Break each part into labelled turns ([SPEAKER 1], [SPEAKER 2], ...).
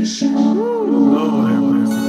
[SPEAKER 1] Lord have mercy.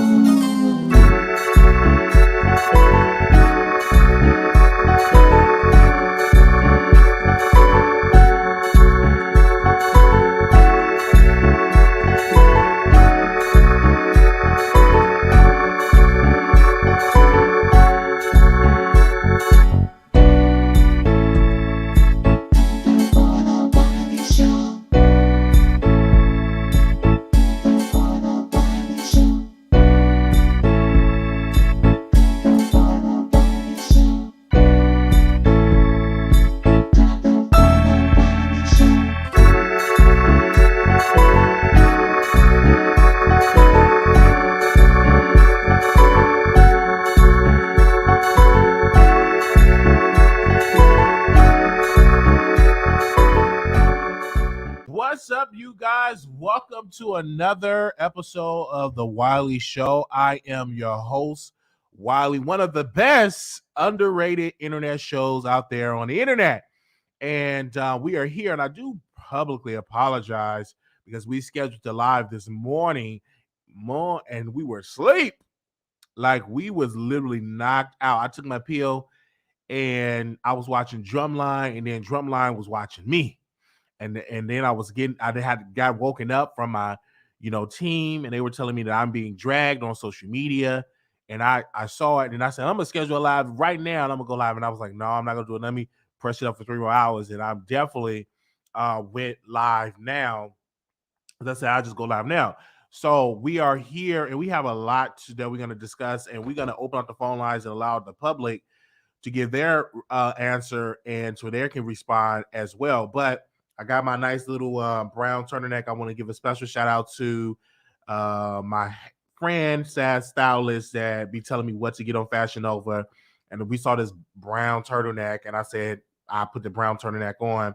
[SPEAKER 1] What's up, you guys? Welcome to another episode of the Wiley Show. I am your host, Wiley, one of the best underrated internet shows out there on the internet. And we are here, and I do publicly apologize because we scheduled the live this morning, and we were asleep. Like, we was literally knocked out. I took my pill, and I was watching Drumline, and then Drumline was watching me. And then I got woken up from my team, and they were telling me that I'm being dragged on social media, and I saw it, and I said, I'm gonna schedule a live right now, and I'm gonna go live. And I was like, no, I'm not gonna do it. Let me press it up for 3 more hours. And I'm definitely went live now. As I said, I just go live now. So we are here, and we have a lot that we're going to discuss, and we're going to open up the phone lines and allow the public to give their answer, and so they can respond as well. But I got my nice little brown turtleneck. I want to give a special shout out to my friend, sad stylist, that be telling me what to get on Fashion Nova. And we saw this brown turtleneck, and I said, I put the brown turtleneck on.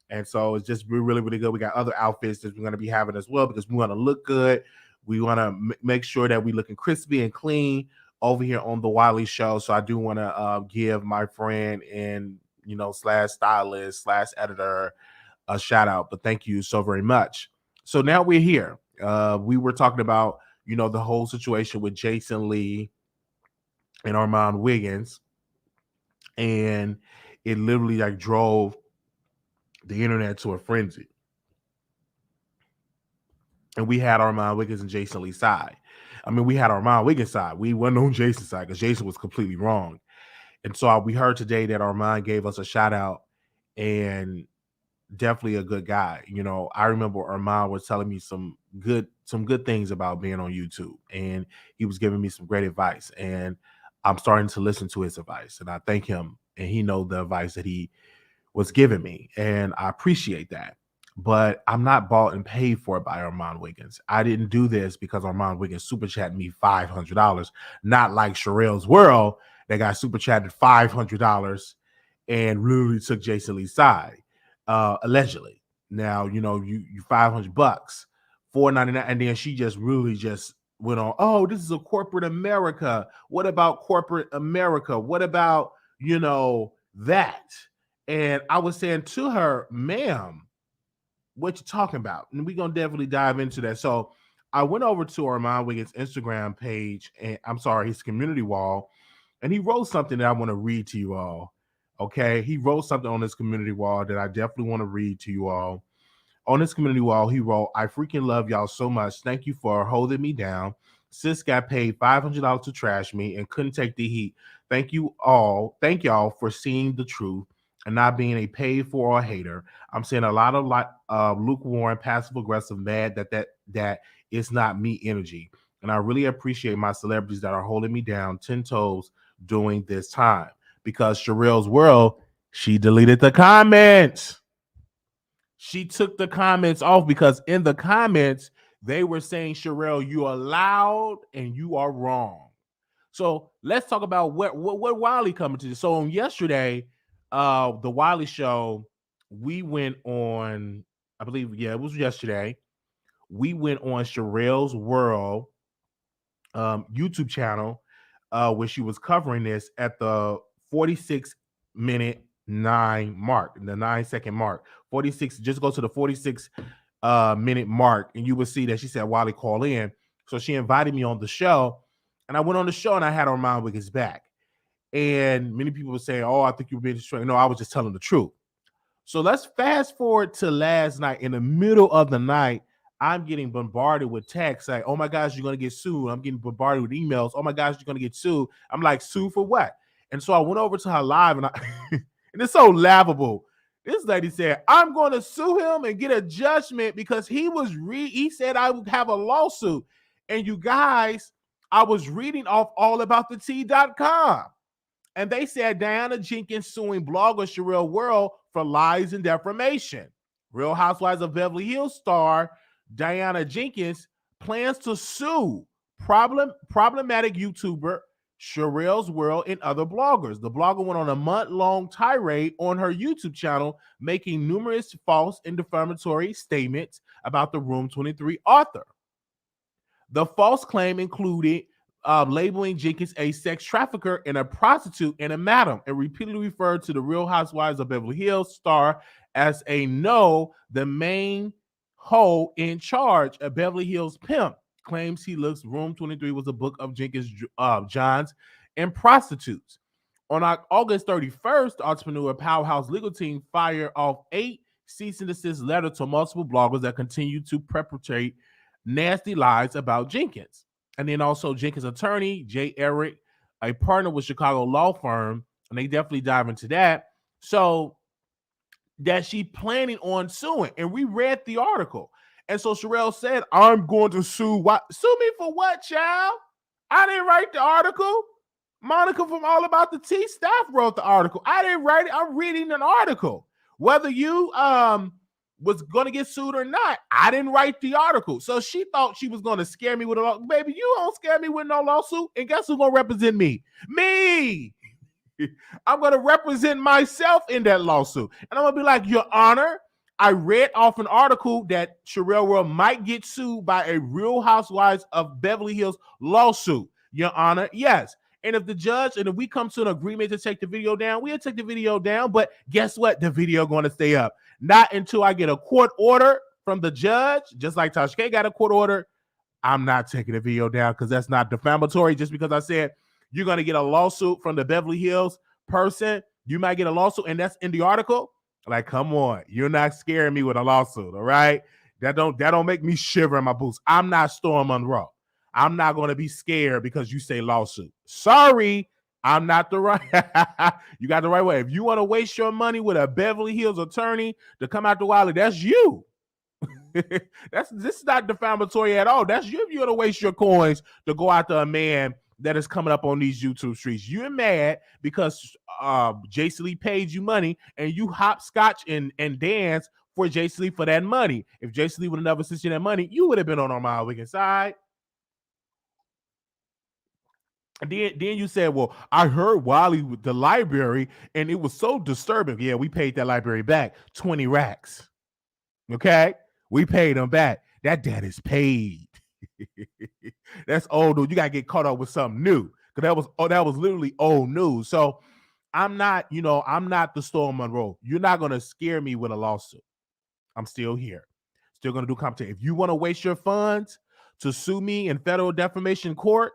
[SPEAKER 1] And so it's just really, really good. We got other outfits that we're going to be having as well, because we want to look good. We want to make sure that we're looking crispy and clean over here on the Wiley Show. So I do want to give my friend and, slash stylist, slash editor a shout out. But thank you so very much. So now we're here. We were talking about, the whole situation with Jason Lee and Armand Wiggins. And it literally drove the internet to a frenzy. And we had Armand Wiggins and Jason Lee's side. I mean, we had Armand Wiggins' side. We weren't on Jason's side because Jason was completely wrong. And so we heard today that Armand gave us a shout out, and definitely a good guy. I remember Armand was telling me some good things about being on YouTube, and he was giving me some great advice, and I'm starting to listen to his advice, and I thank him, and he knows the advice that he was giving me, and I appreciate that. But I'm not bought and paid for it by Armand Wiggins. I didn't do this because Armand Wiggins super chatted me $500, not like Sharrell's World that got super chatted $500 and literally took Jason Lee's side, allegedly. Now, you $500, $4.99, and then she just really just went on, oh, this is a corporate America. What about corporate America? What about, that? And I was saying to her, ma'am, what you talking about? And we're going to definitely dive into that. So I went over to Armand Wiggins' Instagram page, and his community wall, and he wrote something that I want to read to you all. Okay. He wrote something on this community wall that I definitely want to read to you all. On this community wall, he wrote, I freaking love y'all so much. Thank you for holding me down. Sis got paid $500 to trash me and couldn't take the heat. Thank you all. Thank y'all for seeing the truth and not being a paid for or hater. I'm seeing a lot of lukewarm, passive aggressive, mad that it's not me energy. And I really appreciate my celebrities that are holding me down 10 toes during this time. Because Sharrell's World, she deleted the comments. She took the comments off because in the comments, they were saying, Sharrell, you are loud and you are wrong. So let's talk about what Wiley coming to. So on yesterday, the Wiley Show, we went on, I believe, it was yesterday. We went on Sharrell's World YouTube channel, where she was covering this at the 46-minute 9 mark, the 9-second mark. 46, just go to the 46 minute mark, and you would see that she said, Wiley, call in. So she invited me on the show, and I went on the show, and I had Armand Wiggins back. And many people would say, oh, I think you're being destroyed. No, I was just telling the truth. So let's fast forward to last night. In the middle of the night, I'm getting bombarded with texts like, oh my gosh, you're going to get sued. I'm getting bombarded with emails. Oh my gosh, you're going to get sued. I'm like, sued for what? And so I went over to her live, and and it's so laughable. This lady said, I'm going to sue him and get a judgment because he said I would have a lawsuit. And you guys, I was reading off allaboutthetea.com. And they said Diana Jenkins suing blogger Sharrell World for lies and defamation. Real Housewives of Beverly Hills star Diana Jenkins plans to sue problematic YouTuber Sharrell's World and other bloggers. The blogger went on a month-long tirade on her YouTube channel, making numerous false and defamatory statements about the Room 23 author. The false claim included labeling Jenkins a sex trafficker and a prostitute and a madam, and repeatedly referred to the Real Housewives of Beverly Hills star as the main hoe in charge. A Beverly Hills pimp claims he looks Room 23 was a book of Jenkins Johns and prostitutes. On August 31st, the Entrepreneur Powerhouse legal team fired off 8 cease and desist letters to multiple bloggers that continue to perpetrate nasty lies about Jenkins. And then also Jenkins' attorney, Jay Eric, a partner with Chicago law firm, and they definitely dive into that. So that she planning on suing. And we read the article. And so Sharrell said, I'm going to sue. What? Sue me for what, child? I didn't write the article. Monica from All About the Tea staff wrote the article. I didn't write it. I'm reading an article. Whether you was going to get sued or not, I didn't write the article. So she thought she was going to scare me with a lawsuit. Baby, you don't scare me with no lawsuit. And guess who's going to represent me? Me. I'm going to represent myself in that lawsuit. And I'm going to be like, Your Honor, I read off an article that Sharrell World might get sued by a Real Housewives of Beverly Hills lawsuit. Your Honor, yes. And if the judge, and if we come to an agreement to take the video down, we'll take the video down. But guess what? The video going to stay up. Not until I get a court order from the judge, just like Tasha K got a court order. I'm not taking the video down because that's not defamatory. Just because I said you're going to get a lawsuit from the Beverly Hills person, you might get a lawsuit, and that's in the article. Like, come on, you're not scaring me with a lawsuit, all right? That don't make me shiver in my boots. I'm not Storm Monroe. I'm not going to be scared because you say lawsuit. Sorry, I'm not the right. You got the right way. If you want to waste your money with a Beverly Hills attorney to come out to Wiley, that's you. This is not defamatory at all. That's you if you want to waste your coins to go after a man that is coming up on these YouTube streets. You're mad because Jason Lee paid you money and you hopscotch and dance for Jason Lee for that money. If Jason Lee would have never sent you that money, you would have been on Armand Wiggins' side. And then you said, well, I heard Wiley with the library and it was so disturbing. Yeah, we paid that library back 20 racks. Okay? We paid them back. That debt is paid. That's old news. You got to get caught up with something new. Because that was literally old news. So I'm not the Storm Monroe. You're not going to scare me with a lawsuit. I'm still here. Still going to do competition. If you want to waste your funds to sue me in federal defamation court,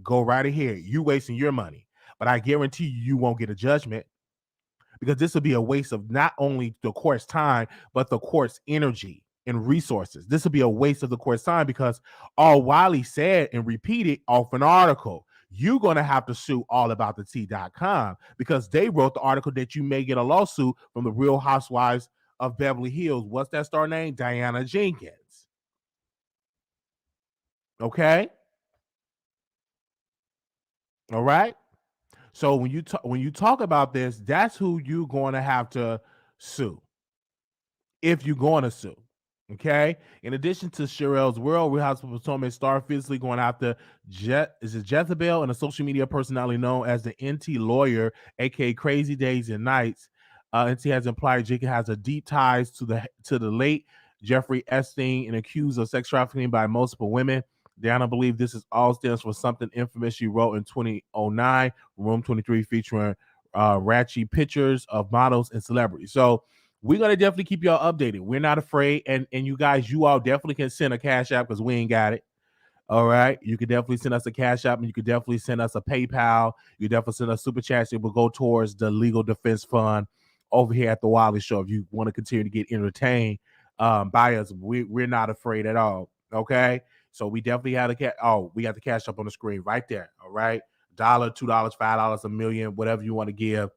[SPEAKER 1] go right ahead. You wasting your money. But I guarantee you won't get a judgment because this will be a waste of not only the court's time, but the court's energy and resources. This will be a waste of the court's time because all Wiley said and repeated off an article. You're going to have to sue allaboutthetea.com because they wrote the article that you may get a lawsuit from the Real Housewives of Beverly Hills. What's that star name? Diana Jenkins. Okay? All right. So when you talk about this, that's who you're going to have to sue. If you're going to sue. Okay. In addition to Sharrell's World, Real House of Potomac star physically going after Jezebel and a social media personality known as the NT Lawyer, aka Crazy Days and Nights. NT has implied Jenkins has a deep ties to the late Jeffrey Epstein and accused of sex trafficking by multiple women. Diana believes this is all stems from something infamous she wrote in 2009, Room 23, featuring ratchet pictures of models and celebrities. So we're gonna definitely keep y'all updated. We're not afraid, and you guys, you all definitely can send a cash app because we ain't got it. All right, you could definitely send us a cash app, and you could definitely send us a PayPal. You definitely send us super chats. It will go towards the legal defense fund over here at the Wiley Show. If you want to continue to get entertained by us, we're not afraid at all. Okay, so we definitely have we got the cash up on the screen right there. All right, $1, $2, $5, $1 million, whatever you want to give.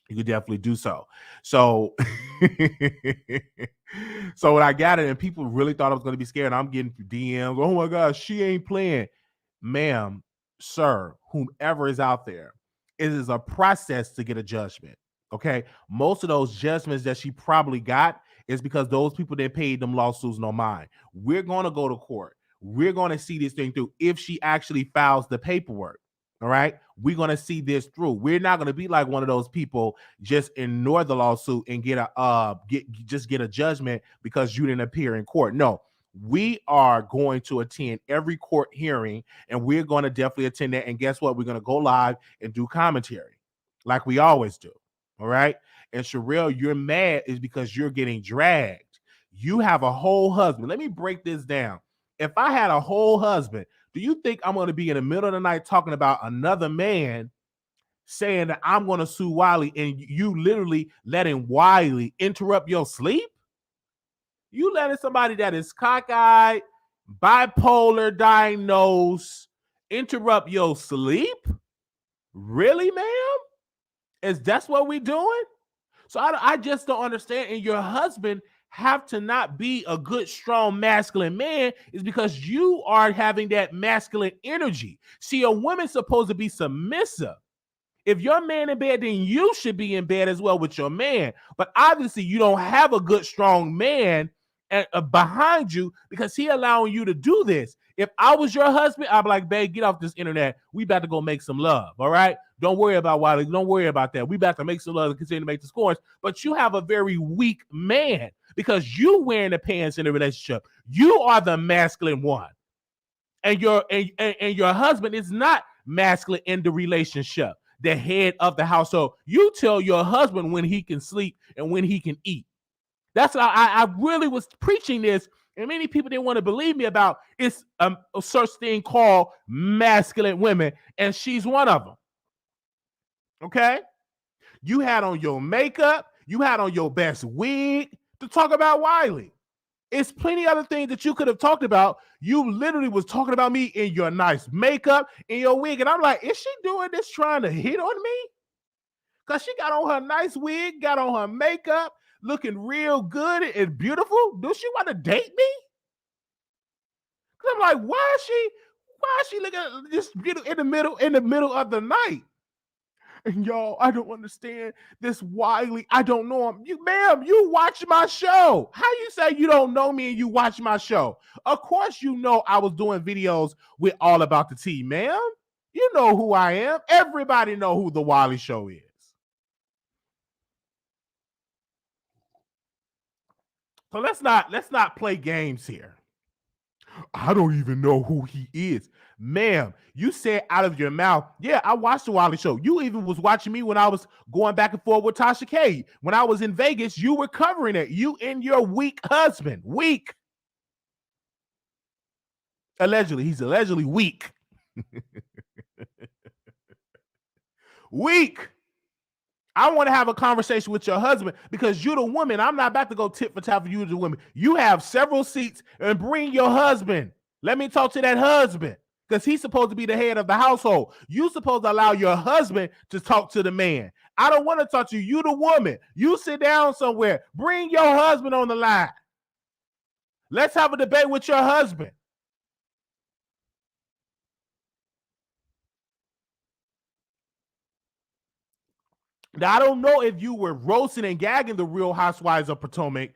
[SPEAKER 1] You could definitely do so. So, so when I got it, and people really thought I was going to be scared, and I'm getting DMs. Oh my gosh, she ain't playing, ma'am, sir, whomever is out there. It is a process to get a judgment. Okay, most of those judgments that she probably got is because those people that paid them lawsuits no mind. We're going to go to court. We're going to see this thing through if she actually files the paperwork. All right, we're gonna see this through. We're not gonna be like one of those people just ignore the lawsuit and get a judgment because you didn't appear in court. No, we are going to attend every court hearing, and we're going to definitely attend that. And guess what? We're gonna go live and do commentary, like we always do. All right. And Sharrell, you're mad is because you're getting dragged. You have a whole husband. Let me break this down. If I had a whole husband, do you think I'm going to be in the middle of the night talking about another man saying that I'm going to sue Wiley, and you literally letting Wiley interrupt your sleep? You letting somebody that is cockeyed, bipolar diagnosed, interrupt your sleep? Really, ma'am? Is that's what we doing? So I just don't understand. And your husband have to not be a good, strong, masculine man is because you are having that masculine energy. See, a woman's supposed to be submissive. If your man in bed, then you should be in bed as well with your man. But obviously, you don't have a good, strong man behind you because he allowing you to do this. If I was your husband, I'd be like, babe, get off this internet. We about to go make some love. All right. Don't worry about Wiley. Don't worry about that. We about to make some love and continue to make the scores. But you have a very weak man because you wearing the pants in the relationship. You are the masculine one. And your husband is not masculine in the relationship, the head of the household. You tell your husband when he can sleep and when he can eat. That's how I really was preaching this, and many people didn't want to believe me about it's a such thing called masculine women, and she's one of them. Okay? You had on your makeup, you had on your best wig to talk about Wiley. It's plenty other things that you could have talked about. You literally was talking about me in your nice makeup, in your wig, and I'm like, is she doing this trying to hit on me? Because she got on her nice wig, got on her makeup, looking real good and beautiful. Do she want to date me? Because I'm like, why is she looking at this beautiful in the middle of the night? And y'all, I don't understand this Wiley. I don't know him. Ma'am, you watch my show. How you say you don't know me and you watch my show? Of course you know I was doing videos with All About the Tea, ma'am. You know who I am. Everybody know who the Wiley Show is. So let's not play games here. I don't even know who he is. Ma'am, you said out of your mouth, yeah, I watched the Wiley Show. You even was watching me when I was going back and forth with Tasha K. When I was in Vegas, you were covering it. You and your weak husband. Weak. Allegedly. He's allegedly weak. Weak. I want to have a conversation with your husband because you're the woman. I'm not about to go tit for tat for you, the woman. You have several seats and bring your husband. Let me talk to that husband because he's supposed to be the head of the household. You're supposed to allow your husband to talk to the man. I don't want to talk to you, the woman. You sit down somewhere. Bring your husband on the line. Let's have a debate with your husband. Now, I don't know if you were roasting and gagging the Real Housewives of Potomac.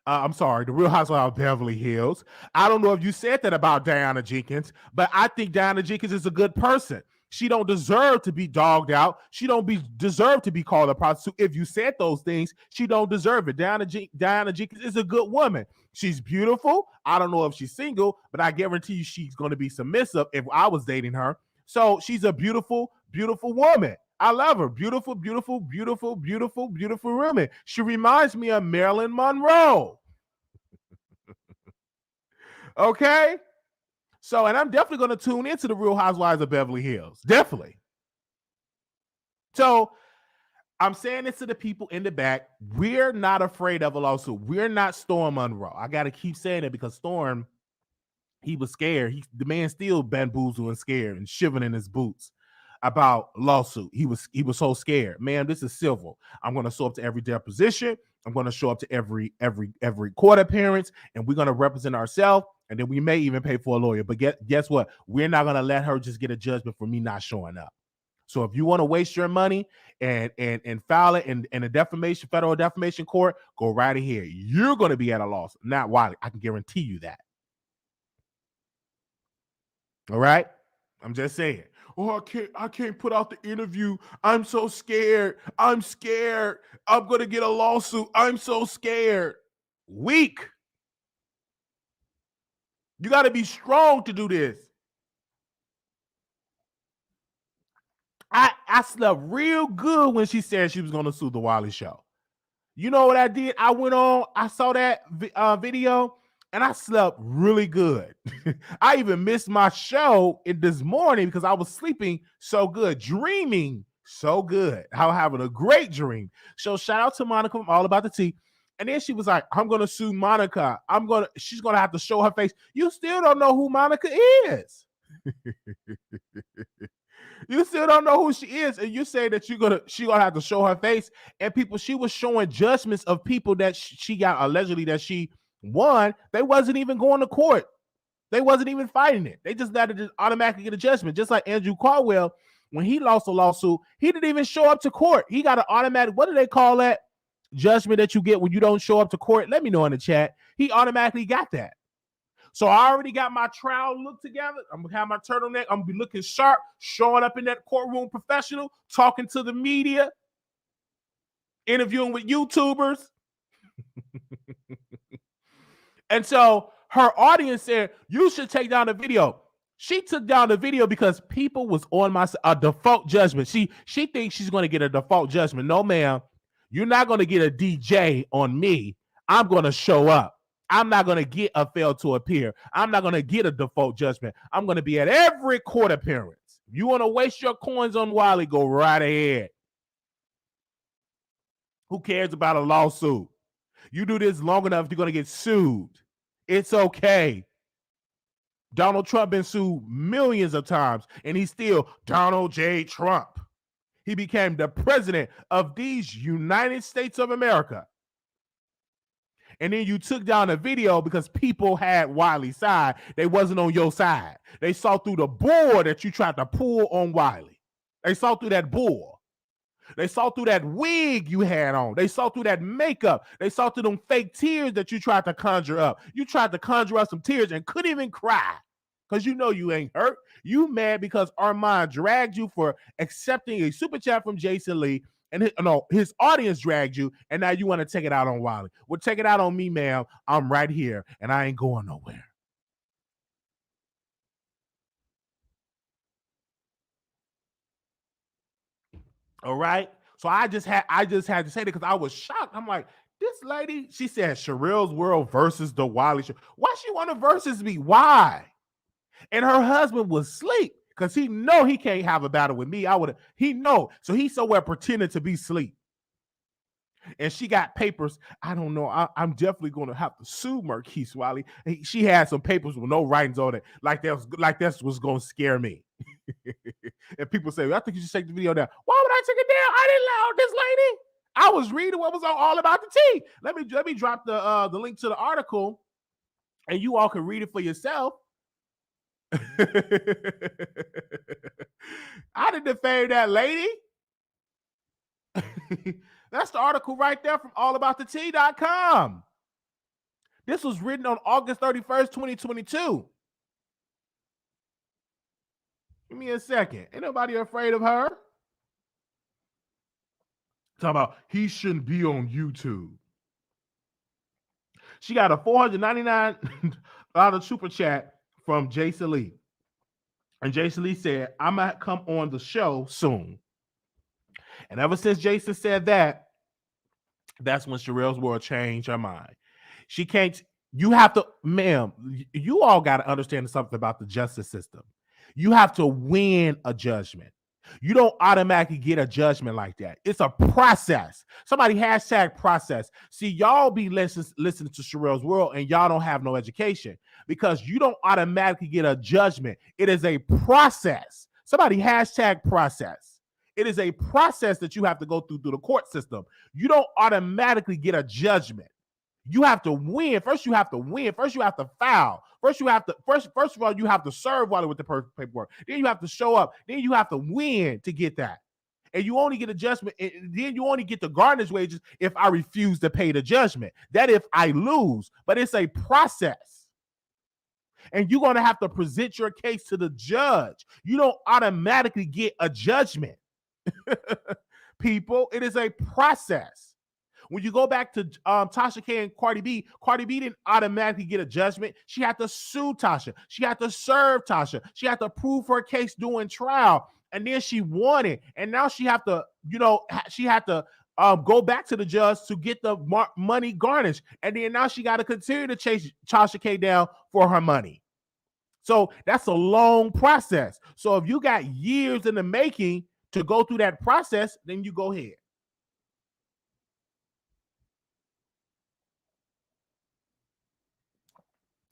[SPEAKER 1] I'm sorry, the Real Housewives of Beverly Hills. I don't know if you said that about Diana Jenkins, but I think Diana Jenkins is a good person. She don't deserve to be dogged out. She don't deserve to be called a prostitute. If you said those things, she don't deserve it. Diana Jenkins is a good woman. She's beautiful. I don't know if she's single, but I guarantee you she's going to be submissive if I was dating her. So she's a beautiful, beautiful woman. I love her. Beautiful, beautiful, beautiful, beautiful, beautiful woman. She reminds me of Marilyn Monroe. Okay? So, and I'm definitely going to tune into the Real Housewives of Beverly Hills. Definitely. So, I'm saying this to the people in the back. We're not afraid of a lawsuit. We're not Storm Monroe. I got to keep saying it because Storm, he was scared. The man still bamboozled and scared and shivering in his boots about lawsuit. He was so scared. Man, this is civil. I'm going to show up to every deposition. I'm going to show up to every court appearance, and we're going to represent ourselves. And then we may even pay for a lawyer. But guess what? We're not going to let her just get a judgment for me not showing up. So if you want to waste your money and file it in a federal defamation court, go right ahead. You're going to be at a loss. Not Wiley. I can guarantee you that. All right? I'm just saying. Oh, I can't put out the interview. I'm so scared. I'm scared. I'm going to get a lawsuit. I'm so scared. Weak. You got to be strong to do this. I slept real good when she said she was going to sue the Wiley Show. You know what I did? I went on, I saw that video, and I slept really good. I even missed my show this morning because I was sleeping so good, dreaming so good. I was having a great dream. So shout out to Monica from All About the Tea. And then she was like, I'm going to sue Monica. She's going to have to show her face. You still don't know who Monica is. You still don't know who she is, and you say that she's gonna have to show her face. And she was showing judgments of people that she got allegedly that she won. They wasn't even going to court. They wasn't even fighting it. They just had to just automatically get a judgment. Just like Andrew Caldwell, when he lost a lawsuit, he didn't even show up to court. He got an automatic, what do they call that judgment that you get when you don't show up to court? Let me know in the chat. He automatically got that. So I already got my trial look together. I'm going to have my turtleneck. I'm going to be looking sharp, showing up in that courtroom professional, talking to the media, interviewing with YouTubers. And so her audience said, you should take down the video. She took down the video because people was on a default judgment. She thinks she's going to get a default judgment. No, ma'am. You're not going to get a DJ on me. I'm going to show up. I'm not going to get a fail to appear. I'm not going to get a default judgment. I'm going to be at every court appearance. If you want to waste your coins on Wiley, go right ahead. Who cares about a lawsuit? You do this long enough, you're going to get sued. It's okay. Donald Trump been sued millions of times, and he's still Donald J. Trump. He became the president of these United States of America. And then you took down a video because people had Wiley's side. They wasn't on your side. They saw through the bull that you tried to pull on Wiley. They saw through that bull. They saw through that wig you had on. They saw through that makeup. They saw through them fake tears that you tried to conjure up. You tried to conjure up some tears and couldn't even cry because you know you ain't hurt. You mad because Armand dragged you for accepting a super chat from Jason Lee. And his audience dragged you, and now you want to take it out on Wiley. Well, take it out on me, ma'am. I'm right here, and I ain't going nowhere. All right. So I just had to say that because I was shocked. I'm like, this lady, she said Sharrell's World versus the Wiley Show. Why she want to versus me? Why? And her husband was asleep because he know he can't have a battle with me. He know. So he's somewhere pretending to be asleep. And she got papers. I don't know. I'm definitely going to have to sue Marquise Wiley. She had some papers with no writings on it. Like that was going to scare me. And people say, I think you should take the video down. Why would I take it down? I didn't allow this lady. I was reading what was on All About the Tea. Let me drop the link to the article, and you all can read it for yourself. I didn't defame that lady. That's the article right there from allaboutthetea.com. This was written on August 31st, 2022. Give me a second. Ain't nobody afraid of her. Talking about he shouldn't be on YouTube. She got a $499 super chat from Jason Lee. And Jason Lee said, I'm going to come on the show soon. And ever since Jason said that, that's when Sharrell's world changed her mind. She can't, you have to, ma'am, you all got to understand something about the justice system. You have to win a judgment. You don't automatically get a judgment like that. It's a process. Somebody hashtag process. See, y'all be listening to Sharrell's world and y'all don't have no education because you don't automatically get a judgment. It is a process. Somebody hashtag process. It is a process that you have to go through the court system. You don't automatically get a judgment. You have to win. First, you have to win. First, you have to file. First, you have to first of all, you have to serve Wiley with the paperwork. Then you have to show up. Then you have to win to get that. And you only get adjustment. And then you only get the garnish wages if I refuse to pay the judgment. That if I lose. But it's a process. And you're going to have to present your case to the judge. You don't automatically get a judgment. People, it is a process. When you go back to Tasha K and Cardi B didn't automatically get a judgment. She had to sue Tasha. She had to serve Tasha. She had to prove her case during trial. And then she won it. And now she had to, she had to go back to the judge to get the money garnished. And then now she got to continue to chase Tasha K down for her money. So that's a long process. So if you got years in the making to go through that process, then you go ahead.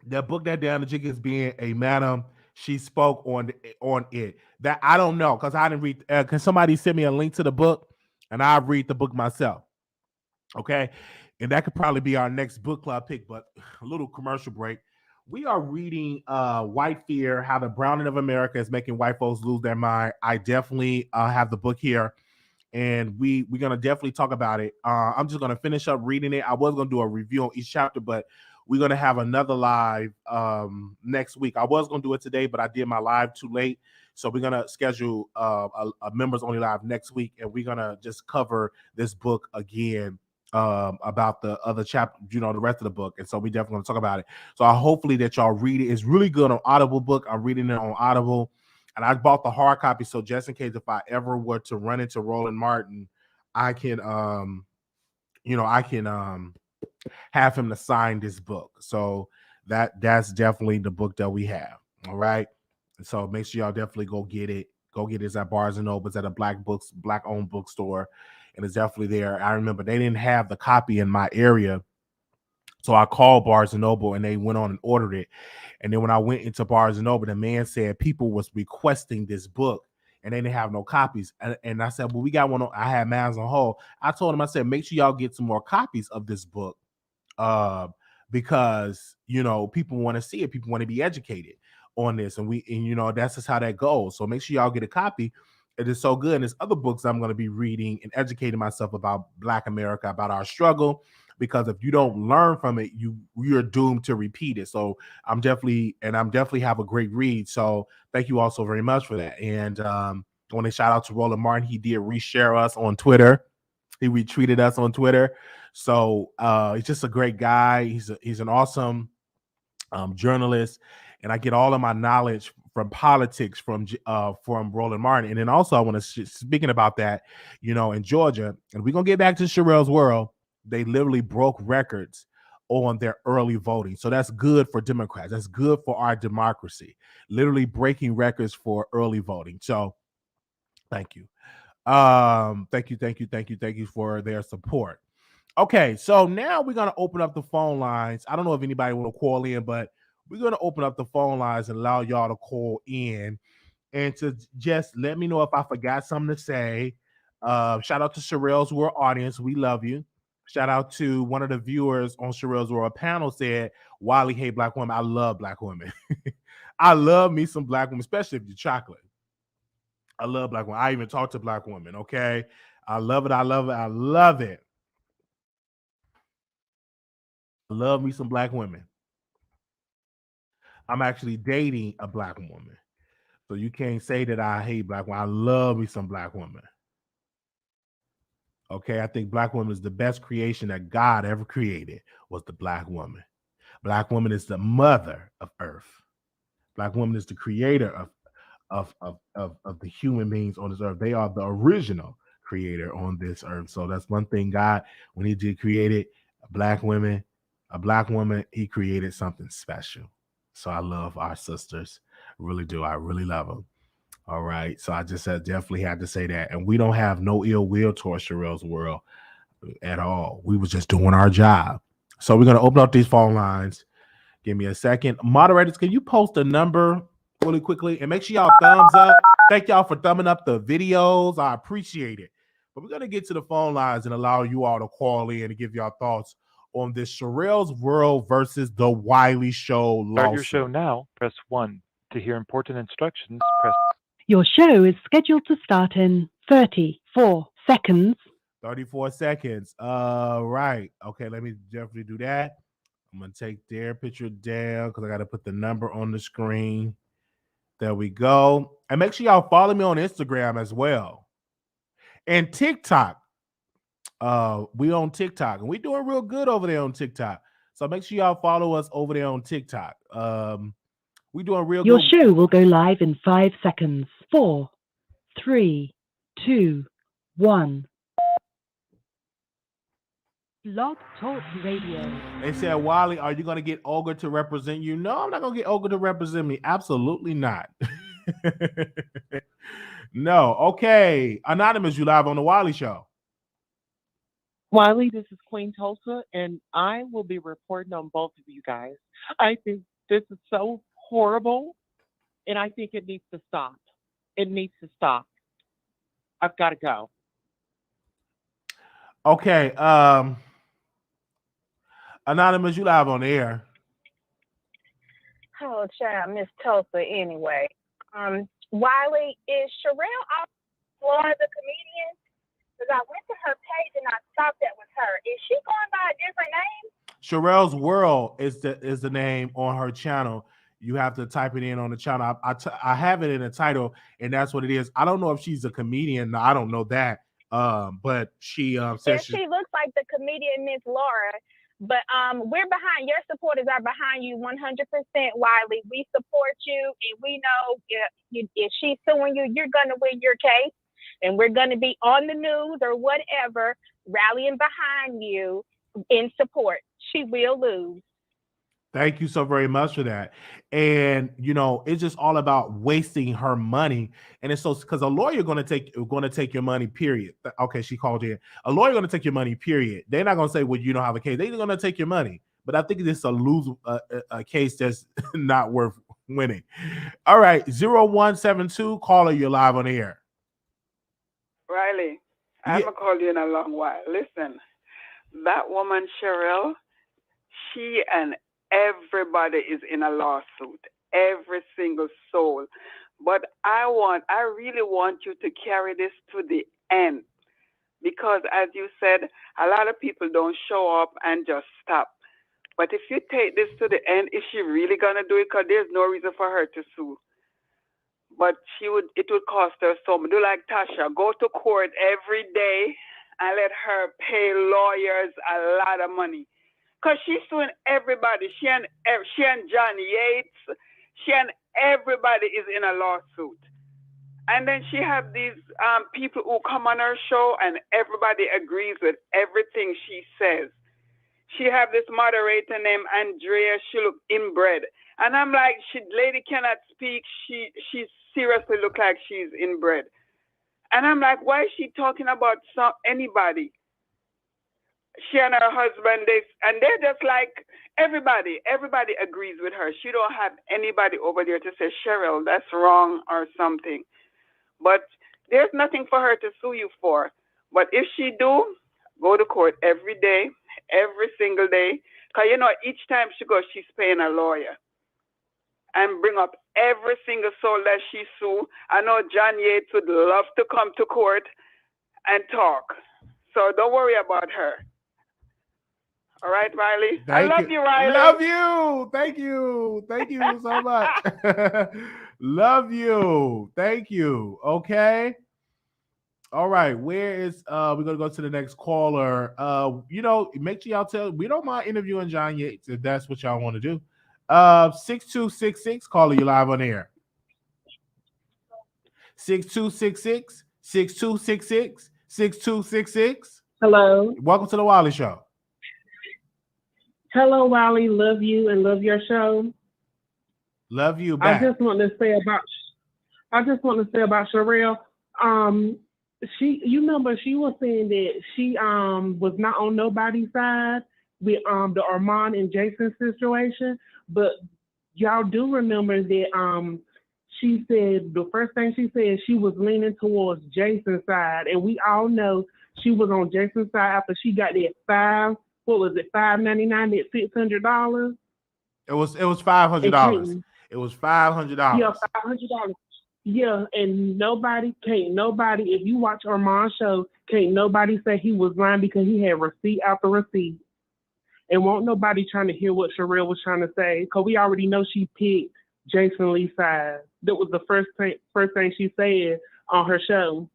[SPEAKER 1] That book that down the jig is being a madam. She spoke on it. That I don't know because I didn't read. Can somebody send me a link to the book and I'll read the book myself? Okay, and that could probably be our next book club pick. But a little commercial break. We are reading White Fear: How the Browning of America is Making White Folks Lose Their Mind. I definitely have the book here. And we're gonna definitely talk about it. I'm just gonna finish up reading it. I was gonna do a review on each chapter, but we're gonna have another live next week. I was gonna do it today, but I did my live too late, so we're gonna schedule a members only live next week, and we're gonna just cover this book again about the other chapter, the rest of the book. And so we definitely gonna talk about it. So I hopefully that y'all read it. It's really good on Audible book. I'm reading it on Audible. And I bought the hard copy, so just in case if I ever were to run into Roland Martin, I can, have him to sign this book. So that's definitely the book that we have. All right. So make sure y'all definitely go get it. Go get it at Barnes and Noble. It's at a black owned bookstore, and it's definitely there. I remember they didn't have the copy in my area, so I called Barnes and Noble, and they went on and ordered it. And then when I went into Barnes and Noble, the man said people was requesting this book and they didn't have no copies. And I said, well, we got one. I had mine on hold. I told him, I said, make sure y'all get some more copies of this book because, people want to see it. People want to be educated on this. And that's just how that goes. So make sure y'all get a copy. It is so good. And there's other books I'm going to be reading and educating myself about Black America, about our struggle. Because if you don't learn from it, you're doomed to repeat it. So I'm definitely have a great read. So thank you all so very much for that. And I want to shout out to Roland Martin. He did reshare us on Twitter. He retweeted us on Twitter. So he's just a great guy. He's an awesome journalist, and I get all of my knowledge from politics from Roland Martin. And then also I want to speaking about that, in Georgia, and we're gonna get back to Sharrell's world. They literally broke records on their early voting. So that's good for Democrats. That's good for our democracy. Literally breaking records for early voting. So thank you. Thank you for their support. Okay, so now we're gonna open up the phone lines. I don't know if anybody want to call in, but we're gonna open up the phone lines and allow y'all to call in and to just let me know if I forgot something to say. Shout out to Sharrell's World audience. We love you. Shout out to one of the viewers on Sharrell's World panel said, Wiley hate Black women. I love Black women. I love me some Black women, especially if you're chocolate. I love Black women. I even talk to Black women, okay? I love it. I love it. I love it. I love me some Black women. I'm actually dating a Black woman. So you can't say that I hate Black women. I love me some Black women. Okay, I think Black woman is the best creation that God ever created was the Black woman. Black woman is the mother of earth. Black woman is the creator of the human beings on this earth. They are the original creator on this earth. So that's one thing God, when he did create it, black women, a black woman, he created something special. So I love our sisters. Really do. I really love them. All right. So I just definitely had to say that. And we don't have no ill will towards Sharrell's world at all. We was just doing our job. So we're gonna open up these phone lines. Give me a second. Moderators, can you post a number really quickly and make sure y'all thumbs up? Thank y'all for thumbing up the videos. I appreciate it. But we're gonna get to the phone lines and allow you all to call in and give y'all thoughts on this Sharrell's World versus the Wiley Show lawsuit.
[SPEAKER 2] Start your show now. Press 1. To hear important instructions, press.
[SPEAKER 3] Your show is scheduled to start in 34 seconds.
[SPEAKER 1] 34 seconds. Right. Okay, let me definitely do that. I'm going to take their picture down because I got to put the number on the screen. There we go. And make sure y'all follow me on Instagram as well. And TikTok. We on TikTok. And we doing real good over there on TikTok. So make sure y'all follow us over there on TikTok. We doing real
[SPEAKER 3] Your
[SPEAKER 1] good.
[SPEAKER 3] Your show will go live in 5 seconds. 4, 3, 2, 1. Blog Talk Radio.
[SPEAKER 1] They said, Wiley, are you going to get Olga to represent you? No, I'm not going to get Olga to represent me. Absolutely not. No. Okay. Anonymous, you live on the Wiley Show.
[SPEAKER 4] Wiley, this is Queen Tulsa, and I will be reporting on both of you guys. I think this is so horrible, and I think it needs to stop. It needs to stop. I've got to go.
[SPEAKER 1] Okay. Anonymous, you live on the air.
[SPEAKER 5] Oh, child, Miss Tulsa anyway. Wiley, is Sharrell off Florida the comedian? Because I went to her page and I thought that was her. Is she going by a different name?
[SPEAKER 1] Sharrell's World is the name on her channel. You have to type it in on the channel. I have it in the title, and that's what it is. I don't know if she's a comedian. No, I don't know that. But she says
[SPEAKER 5] she looks like the comedian Miss Laura. But we're behind. Your supporters are behind you 100%, Wiley. We support you, and we know if she's suing you, you're going to win your case. And we're going to be on the news or whatever, rallying behind you in support. She will lose.
[SPEAKER 1] Thank you so very much for that. And it's just all about wasting her money. And it's so because a lawyer going to take your money, period. Okay, she called in. A lawyer going to take your money, period. They're not going to say, well, you don't have a case. They're going to take your money. But I think it's a case that's not worth winning. All right, 0172 caller, you're live on the air.
[SPEAKER 6] Riley, I haven't called you in a long while. Listen, that woman Sharrell, she and everybody is in a lawsuit, every single soul. But I really want you to carry this to the end, because as you said, a lot of people don't show up and just stop. But if you take this to the end, is she really gonna do it? Because there's no reason for her to sue. But it would cost her so much. Do like Tasha, go to court every day and let her pay lawyers a lot of money. Because she's suing everybody. She and John Yates, she and everybody is in a lawsuit. And then she have these people who come on her show and everybody agrees with everything she says. She have this moderator named Andrea. She look inbred. And I'm like, lady cannot speak. She seriously look like she's inbred. And I'm like, why is she talking about anybody? She and her husband, they're just like everybody agrees with her. She don't have anybody over there to say, Sharrell, that's wrong or something. But there's nothing for her to sue you for. But if she do, go to court every day, every single day. Because, each time she goes, she's paying a lawyer. And bring up every single soul that she sue. I know John Yates would love to come to court and talk. So don't worry about her. All right, Riley. I love you, Riley.
[SPEAKER 1] Love you. Thank you. Thank you so much. Love you. Thank you. Okay. All right. Where is we're gonna go to the next caller. Make sure y'all we don't mind interviewing John Yates if that's what y'all want to do. 6266 caller, you live on air. 6266 6266 6266.
[SPEAKER 7] Hello.
[SPEAKER 1] Welcome to the Wiley Show.
[SPEAKER 7] Hello, Wiley. Love you and love your show.
[SPEAKER 1] Love you back.
[SPEAKER 7] I just want to say about Sharrell. You remember she was saying that she was not on nobody's side with the Armand and Jason situation, but y'all do remember that she said the first thing she said she was leaning towards Jason's side, and we all know she was on Jason's side after she got that $5.99, that $600.
[SPEAKER 1] It was $500. It was $500.
[SPEAKER 7] Yeah, $500. Yeah, and if you watch Armand's show, can't nobody say he was lying because he had receipt after receipt. And won't nobody trying to hear what Sharrell was trying to say, because we already know she picked Jason Lee's side. That was the first thing she said on her show.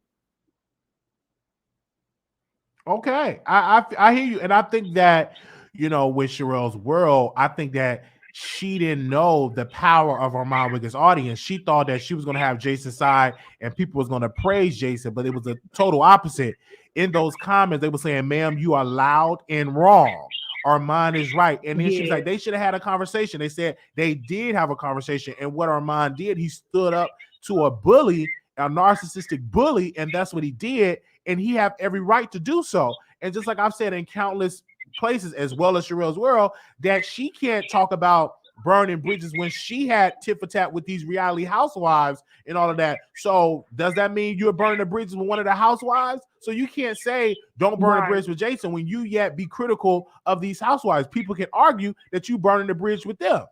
[SPEAKER 1] Okay, I hear you, and I think that, you know, with Sharrell's world, I think that she didn't know the power of Armand Wiggins' audience. She thought that she was going to have Jason's side and people was going to praise Jason, but it was a total opposite. In those comments, they were saying, "Ma'am, you are loud and wrong. Armand is right." And then she was like, they should have had a conversation. They said they did have a conversation, and what Armand did, he stood up to a bully, a narcissistic bully, and that's what he did. And he have every right to do so. And just like I've said in countless places, as well as Sharrell's world, that she can't talk about burning bridges when she had tit for tat with these reality housewives and all of that. So does that mean you're burning the bridges with one of the housewives? So you can't say don't burn a bridge with Jason when you yet be critical of these housewives. People can argue that you burning the bridge with them.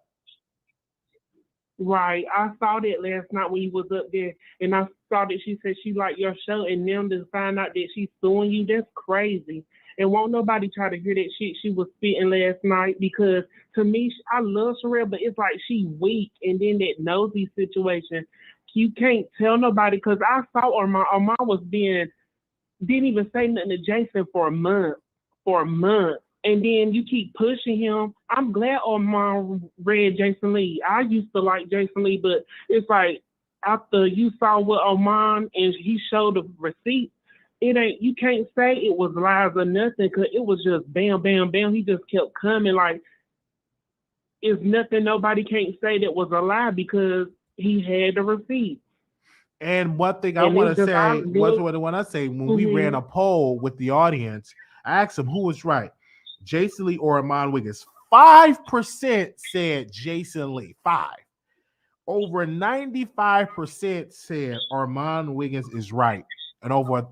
[SPEAKER 7] Right. I saw that last night when you was up there, and I saw that she said she liked your show, and then to find out that she's suing you, that's crazy. And won't nobody try to hear that shit she was spitting last night, because to me, I love Sharrell, but it's like she weak, and then that nosy situation, you can't tell nobody, because I saw Armand didn't even say nothing to Jason for a month. And then you keep pushing him. I'm glad Armand read Jason Lee. I used to like Jason Lee, but it's like after you saw what Armand and he showed the receipt, you can't say it was lies or nothing, because it was just bam, bam, bam. He just kept coming. Like, it's nothing nobody can't say that was a lie because he had the receipt.
[SPEAKER 1] And one thing I want to say, when we ran a poll with the audience, I asked them who was right, Jason Lee or Armand Wiggins. 5% said Jason Lee. 5. Over 95% said Armand Wiggins is right. And over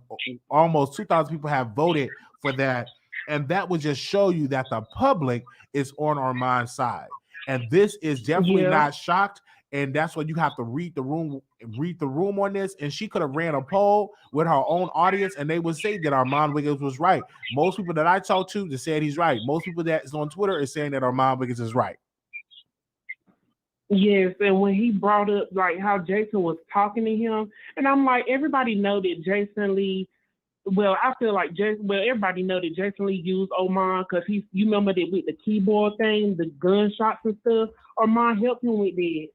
[SPEAKER 1] almost 2,000 people have voted for that. And that would just show you that the public is on Armand's side. And this is definitely not shocked. And that's what you have to read the room on this. And she could have ran a poll with her own audience, and they would say that Armand Wiggins was right. Most people that I talked to just said he's right. Most people that is on Twitter is saying that Armand Wiggins is right.
[SPEAKER 7] Yes, and when he brought up like how Jason was talking to him, and I'm like, everybody know that Jason Lee. Well, I feel like everybody know that Jason Lee used Armand, because you remember that with the keyboard thing, the gunshots and stuff. Armand helped him with that.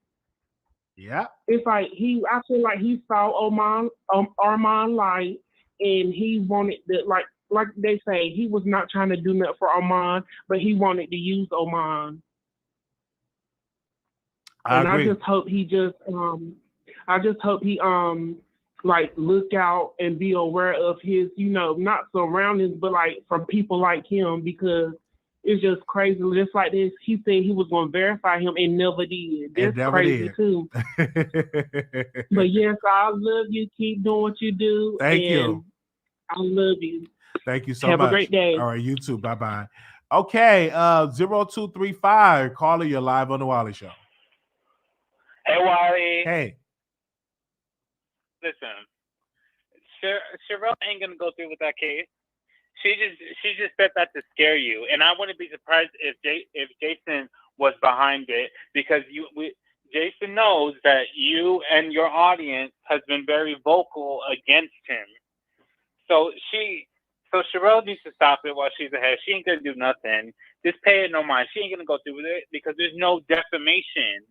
[SPEAKER 1] Yeah,
[SPEAKER 7] it's like I feel like he saw Armand light, and he wanted to, like they say, he was not trying to do nothing for Armand, but he wanted to use Armand. I just hope he like look out and be aware of his, not surroundings, but like from people like him, because it's just crazy. Just like this, he said he was going to verify him and never did. That's crazy too. But yes, I love you. Keep doing what you do.
[SPEAKER 1] Thank you.
[SPEAKER 7] I love you.
[SPEAKER 1] Thank you so much.
[SPEAKER 7] Have a great day.
[SPEAKER 1] All right, you too. Bye-bye. Okay, 0235, caller, you're live on the Wiley Show.
[SPEAKER 8] Hey, Wiley.
[SPEAKER 1] Hey.
[SPEAKER 8] Listen, Sharrell ain't gonna go through with that case. She just said that to scare you, and I wouldn't be surprised if Jason was behind it, because Jason knows that you and your audience has been very vocal against him. So Sharrell needs to stop it while she's ahead. She ain't gonna do nothing. Just pay it no mind. She ain't gonna go through with it because there's no defamation.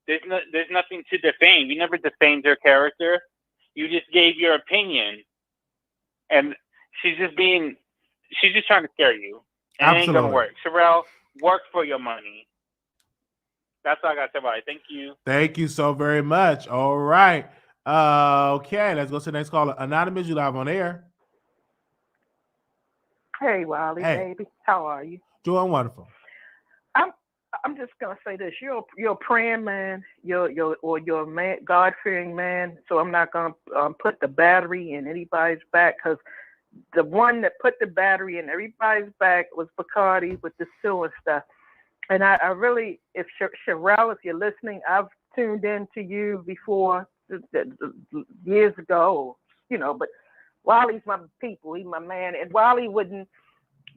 [SPEAKER 8] There's nothing to defame. You never defamed her character. You just gave your opinion. and she's just trying to scare you. And it ain't
[SPEAKER 1] Absolutely.
[SPEAKER 8] gonna work. Sharrell, work for your money. That's all I got to say about it. Thank you.
[SPEAKER 1] Thank you so very much. All right. Okay, let's go to the next caller. Anonymous, you live on air.
[SPEAKER 9] Hey, Wiley,
[SPEAKER 1] Hey.
[SPEAKER 9] baby, how are you?
[SPEAKER 1] Doing wonderful.
[SPEAKER 9] I'm just gonna say this: you're a praying man, you're a man, God-fearing man. So I'm not gonna put the battery in anybody's back, because the one that put the battery in everybody's back was Bacardi with the suing stuff. And I really, if Sharrell, if you're listening, I've tuned in to you before years ago, but Wiley's my people, he's my man, and Wiley wouldn't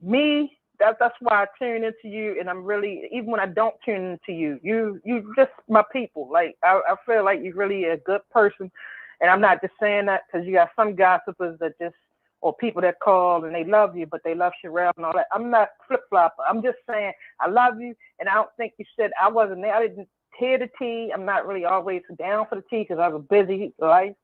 [SPEAKER 9] me. That's why I tune into you, and I'm really, even when I don't tune into you, you just my people. Like I feel like you're really a good person, and I'm not just saying that because you got some gossipers that just, or people that call and they love you, but they love Sharrell and all that. I'm not flip-flopper. I'm just saying I love you, and I don't think you said I wasn't there. I didn't hear the tea. I'm not really always down for the tea because I have a busy life,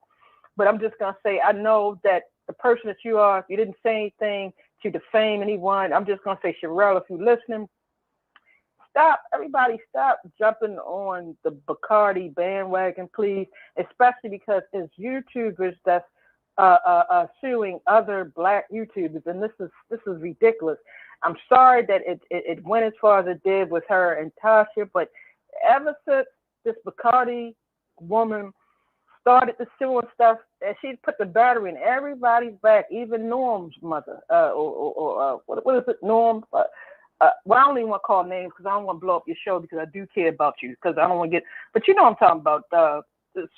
[SPEAKER 9] but I'm just gonna say I know that the person that you are, if you didn't say anything to defame anyone, I'm just going to say, Sharrell, if you're listening, everybody stop jumping on the Bacardi bandwagon, please, especially because it's YouTubers that's suing other Black YouTubers, and this is ridiculous. I'm sorry that it went as far as it did with her and Tasha, but ever since this Bacardi woman started the suing stuff, and she put the battery in everybody's back, even Norm's mother, what is it, Norm? Well, I don't even want to call names because I don't want to blow up your show, because I do care about you, because I don't want to get, but you know what I'm talking about, the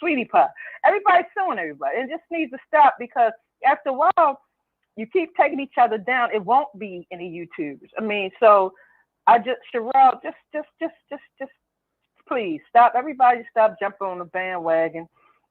[SPEAKER 9] Sweetie Pie. Everybody's suing everybody, and it just needs to stop, because after a while, you keep taking each other down, it won't be any YouTubers. I mean, so Sharrell, just please stop. Everybody stop jumping on the bandwagon.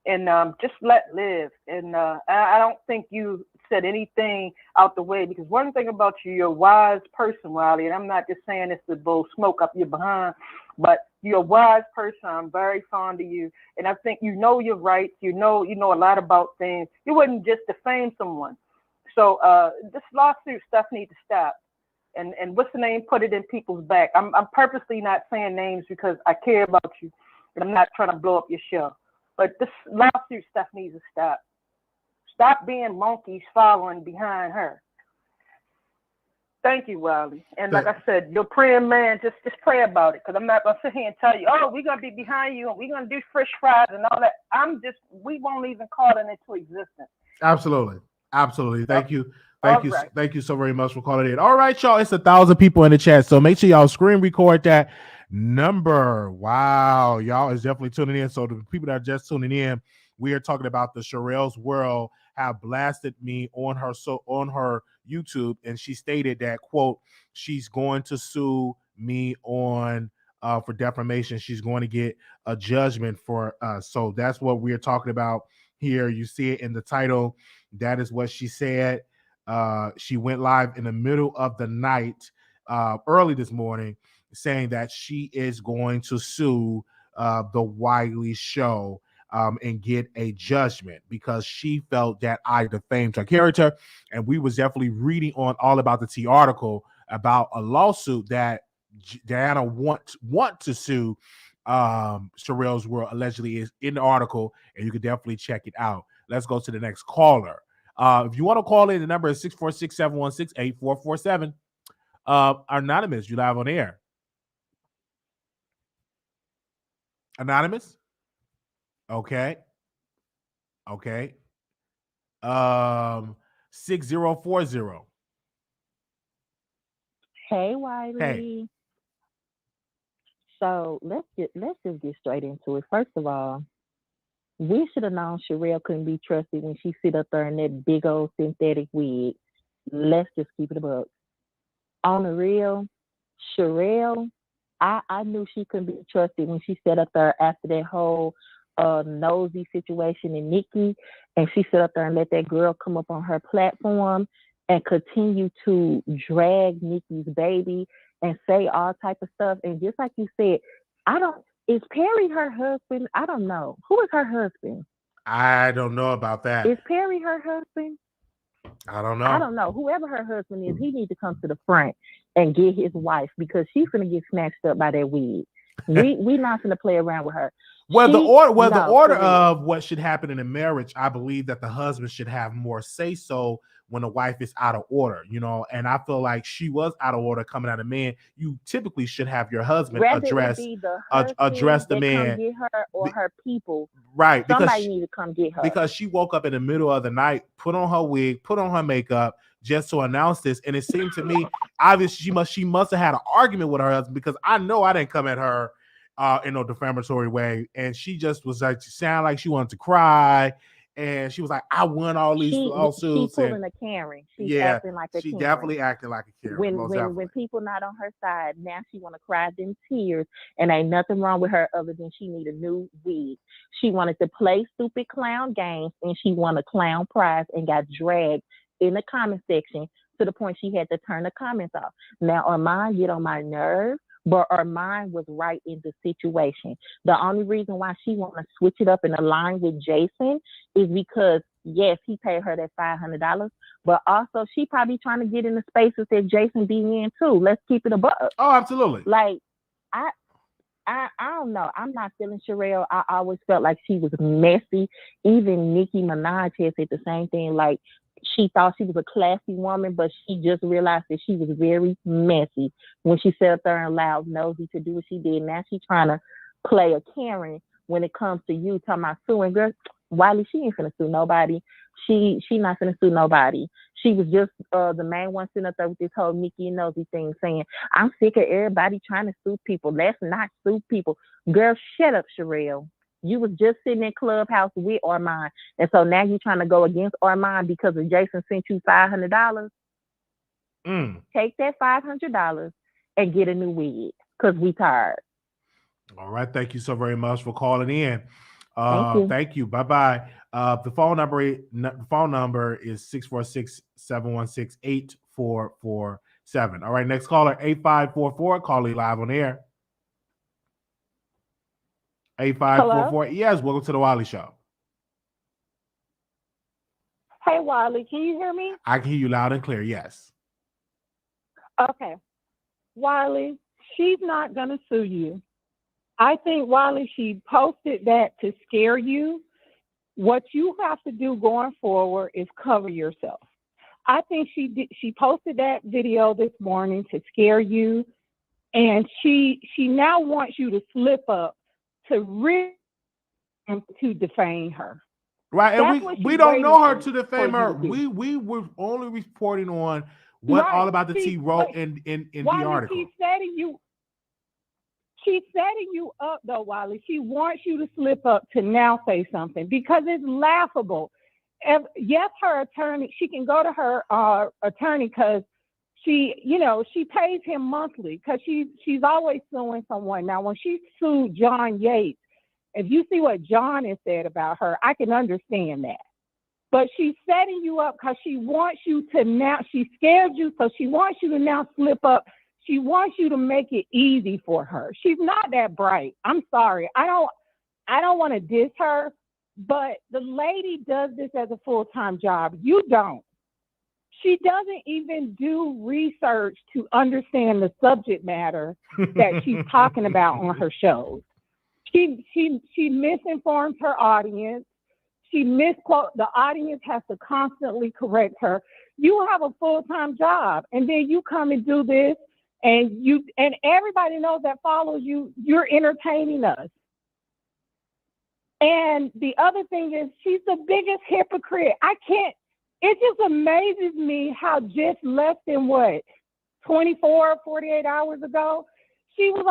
[SPEAKER 9] And just let live. And I don't think you said anything out the way, because one thing about you, you're a wise person, Wiley, and I'm not just saying this to blow smoke up your behind, but you're a wise person. I'm very fond of you, and I think you know your rights. You know a lot about things. You wouldn't just defame someone. So this lawsuit stuff needs to stop. And what's the name? Put it in people's back. I'm purposely not saying names because I care about you, and I'm not trying to blow up your show. But this lawsuit stuff needs to stop. Stop being monkeys following behind her. Thank you, Wiley. And like I said, you're praying man, just pray about it, because I'm not going to sit here and tell you, oh, we're going to be behind you and we're going to do fresh fries and all that. We won't even call it into existence.
[SPEAKER 1] Absolutely. Thank you.
[SPEAKER 9] Right.
[SPEAKER 1] Thank you so very much for calling in. All right, y'all. It's 1,000 people in the chat, so make sure y'all screen record that number. Wow, y'all is definitely tuning in. So the people that are just tuning in, we are talking about the Sharrell's World have blasted me on her YouTube, and she stated that, quote, she's going to sue me on for defamation. She's going to get a judgment for us. So that's what we're talking about here. You see it in the title. That is what she said. She went live in the middle of the night, early this morning, saying that she is going to sue the Wiley Show and get a judgment because she felt that I defamed her character. And we was definitely reading on all about the T article about a lawsuit that Diana want to sue Sharrell's World allegedly is in the article, and you can definitely check it out. Let's go to the next caller. If you want to call in, the number is 646-716-8447. Anonymous, you live on air. Anonymous? Okay. 6040.
[SPEAKER 10] Hey, Wiley.
[SPEAKER 1] Hey.
[SPEAKER 10] So let's just get straight into it. First of all, we should have known Sharrell couldn't be trusted when she sit up there in that big old synthetic wig. Let's just keep it a buck. On the real, Sharrell, I knew she couldn't be trusted when she sat up there after that whole nosy situation in Nikki, and she sat up there and let that girl come up on her platform and continue to drag Nikki's baby and say all type of stuff. And just like you said, is Perry her husband? I don't know. Who is her husband?
[SPEAKER 1] I don't know about that.
[SPEAKER 10] Is Perry her husband?
[SPEAKER 1] I don't
[SPEAKER 10] I
[SPEAKER 1] know.
[SPEAKER 10] don't know. Whoever her husband is, he needs to come to the front and get his wife because she's gonna get snatched up by that wig. We not gonna play around with her.
[SPEAKER 1] Well, the
[SPEAKER 10] No,
[SPEAKER 1] order
[SPEAKER 10] for real.
[SPEAKER 1] of what should happen in a marriage, I believe that the husband should have more say so when a wife is out of order, you know. And I feel like she was out of order coming out of man. You typically should have your husband
[SPEAKER 10] Whether it
[SPEAKER 1] address
[SPEAKER 10] be the
[SPEAKER 1] address
[SPEAKER 10] husband
[SPEAKER 1] the
[SPEAKER 10] that
[SPEAKER 1] man,
[SPEAKER 10] come get her or her people,
[SPEAKER 1] right?
[SPEAKER 10] somebody need to come get her.
[SPEAKER 1] Because she woke up in the middle of the night, put on her wig, put on her makeup just to announce this. And it seemed to me, obviously, she must have had an argument with her husband because I know I didn't come at her in no defamatory way. And she just was like, she sounded like she wanted to cry. And she was like, I won all these lawsuits.
[SPEAKER 10] She's pulling a Karen. She's acting like a
[SPEAKER 1] she
[SPEAKER 10] Karen.
[SPEAKER 1] definitely acting like a Karen.
[SPEAKER 10] When people not on her side, now she want to cry them tears, and ain't nothing wrong with her other than she need a new wig. She wanted to play stupid clown games, and she won a clown prize and got dragged in the comment section to the point she had to turn the comments off. Now, Armand get on my nerves, but Armand was right in the situation. The only reason why she want to switch it up and align with Jason is because, yes, he paid her that $500, but also she probably trying to get in the spaces that Jason be in too. Let's keep it a buck.
[SPEAKER 1] Oh, absolutely.
[SPEAKER 10] Like, I don't know. I'm not feeling Sharrell. I always felt like she was messy. Even Nicki Minaj had said the same thing. Like, she thought she was a classy woman, but she just realized that she was very messy when she sat up there and allowed Nosy to do what she did. Now she's trying to play a Karen when it comes to you talking about suing. Girl, Wiley, she ain't finna sue nobody. She not finna sue nobody. She was just the main one sitting up there with this whole Nicki and Nosy thing saying, I'm sick of everybody trying to sue people. Let's not sue people. Girl, shut up, Sharrell. You was just sitting in Clubhouse with Armand. And so now you're trying to go against Armand because of Jason sent you $500. Take that $500 and get a new wig because we tired.
[SPEAKER 1] All right. Thank you so very much for calling in.
[SPEAKER 10] Thank you.
[SPEAKER 1] Bye-bye. The phone number is 646-716-8447. All right. Next caller, 8544. Calling live on air. 8544. Yes, welcome to the Wiley Show.
[SPEAKER 11] Hey, Wiley, can you hear me?
[SPEAKER 1] I can hear you loud and clear, yes.
[SPEAKER 11] Okay. Wiley, she's not going to sue you. I think, Wiley, she posted that to scare you. What you have to do going forward is cover yourself. I think she posted that video this morning to scare you, and she now wants you to slip up to defame her.
[SPEAKER 1] Right, and we don't know her to defame her. We were only reporting on what All About the Tea wrote in the article.
[SPEAKER 11] She's setting you up, though, Wiley. She wants you to slip up to now say something because it's laughable. Yes, her attorney, she can go to her attorney because she pays him monthly because she's always suing someone. Now, when she sued John Yates, if you see what John has said about her, I can understand that. But she's setting you up because she wants you to now, she scared you, so she wants you to now slip up. She wants you to make it easy for her. She's not that bright. I'm sorry. I don't want to diss her, but the lady does this as a full-time job. You don't. She doesn't even do research to understand the subject matter that she's talking about on her shows. She misinforms her audience. She misquotes. The audience has to constantly correct her. You have a full-time job, and then you come and do this, and everybody knows that follows you. You're entertaining us. And the other thing is, she's the biggest hypocrite. It just amazes me how just less than 48 hours ago, she was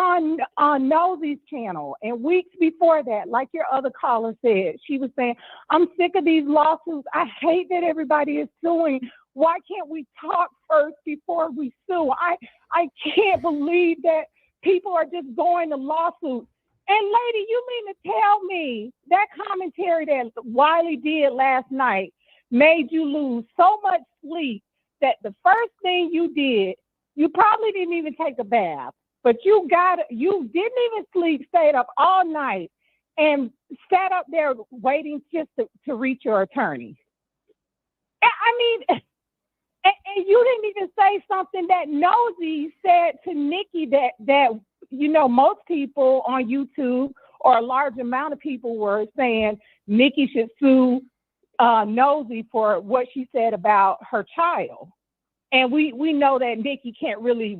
[SPEAKER 11] on Nosy's channel, and weeks before that, like your other caller said, she was saying, I'm sick of these lawsuits. I hate that everybody is suing. Why can't we talk first before we sue? I can't believe that people are just going to lawsuits. And lady, you mean to tell me that commentary that Wiley did last night made you lose so much sleep that the first thing you did, you probably didn't even take a bath. But you didn't even sleep, stayed up all night and sat up there waiting just to reach your attorney. I mean, and you didn't even say something that Nosy said to Nikki that most people on YouTube or a large amount of people were saying Nikki should sue Nosy for what she said about her child. And we know that Nikki can't really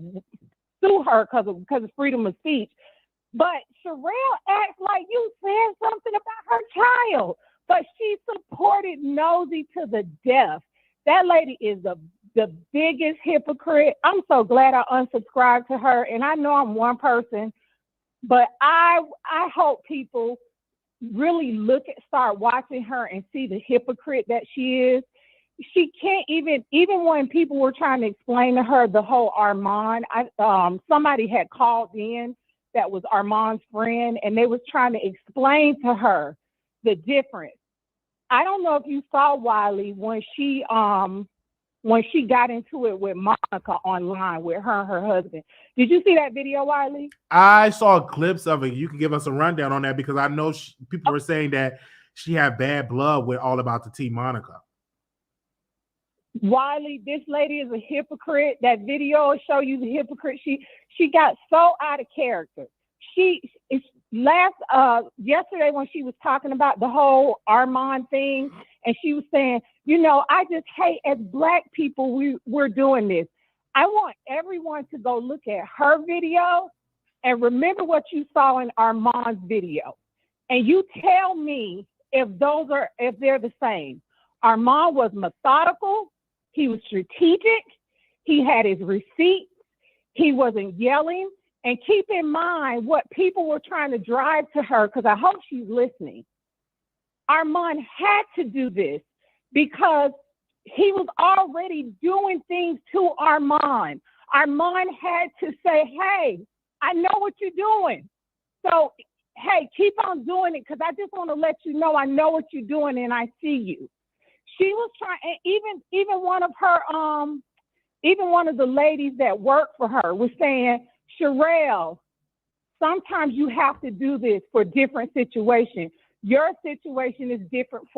[SPEAKER 11] sue her because of freedom of speech. But Sharrell acts like you said something about her child. But she supported Nosy to the death. That lady is the biggest hypocrite. I'm so glad I unsubscribed to her. And I know I'm one person, but I hope people really start watching her and see the hypocrite that she is. She can't even when people were trying to explain to her the whole Armand, somebody had called in that was Armand's friend, and they was trying to explain to her the difference. I don't know if you saw Wiley when she got into it with Monica online with her and her husband. Did you see that video, Wiley?
[SPEAKER 1] I saw clips of it. You can give us a rundown on that because I know people were saying that she had bad blood with All About the Tea Monica.
[SPEAKER 11] Wiley, this lady is a hypocrite. That video will show you the hypocrite. She got so out of character. Yesterday when she was talking about the whole Armand thing, and she was saying, I just hate as Black people we're doing this. I want everyone to go look at her video and remember what you saw in Armand's video, and you tell me if they're the same. Armand was methodical. He was strategic. He had his receipts. He wasn't yelling. And keep in mind what people were trying to drive to her, because I hope she's listening. Armand had to do this because he was already doing things to Armand. Armand had to say, hey, I know what you're doing. So, hey, keep on doing it, because I just want to let you know I know what you're doing and I see you. She was trying, and even one of the ladies that worked for her was saying, Sharrell, sometimes you have to do this for different situations. Your situation is different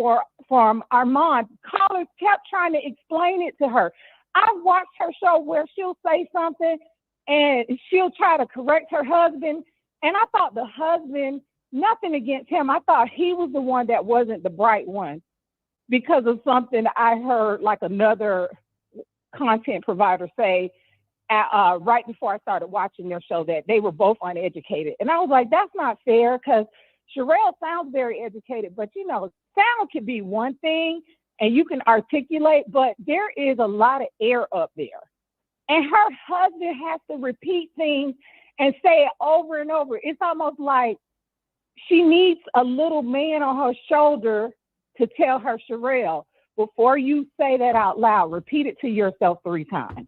[SPEAKER 11] from Armand. Callers kept trying to explain it to her. I've watched her show where she'll say something and she'll try to correct her husband. And I thought the husband, nothing against him, I thought he was the one that wasn't the bright one, because of something I heard like another content provider say right before I started watching their show, that they were both uneducated. And I was like, that's not fair, because Sharrell sounds very educated, but sound can be one thing and you can articulate, but there is a lot of air up there. And her husband has to repeat things and say it over and over. It's almost like she needs a little man on her shoulder to tell her, Sharrell, before you say that out loud, repeat it to yourself 3 times.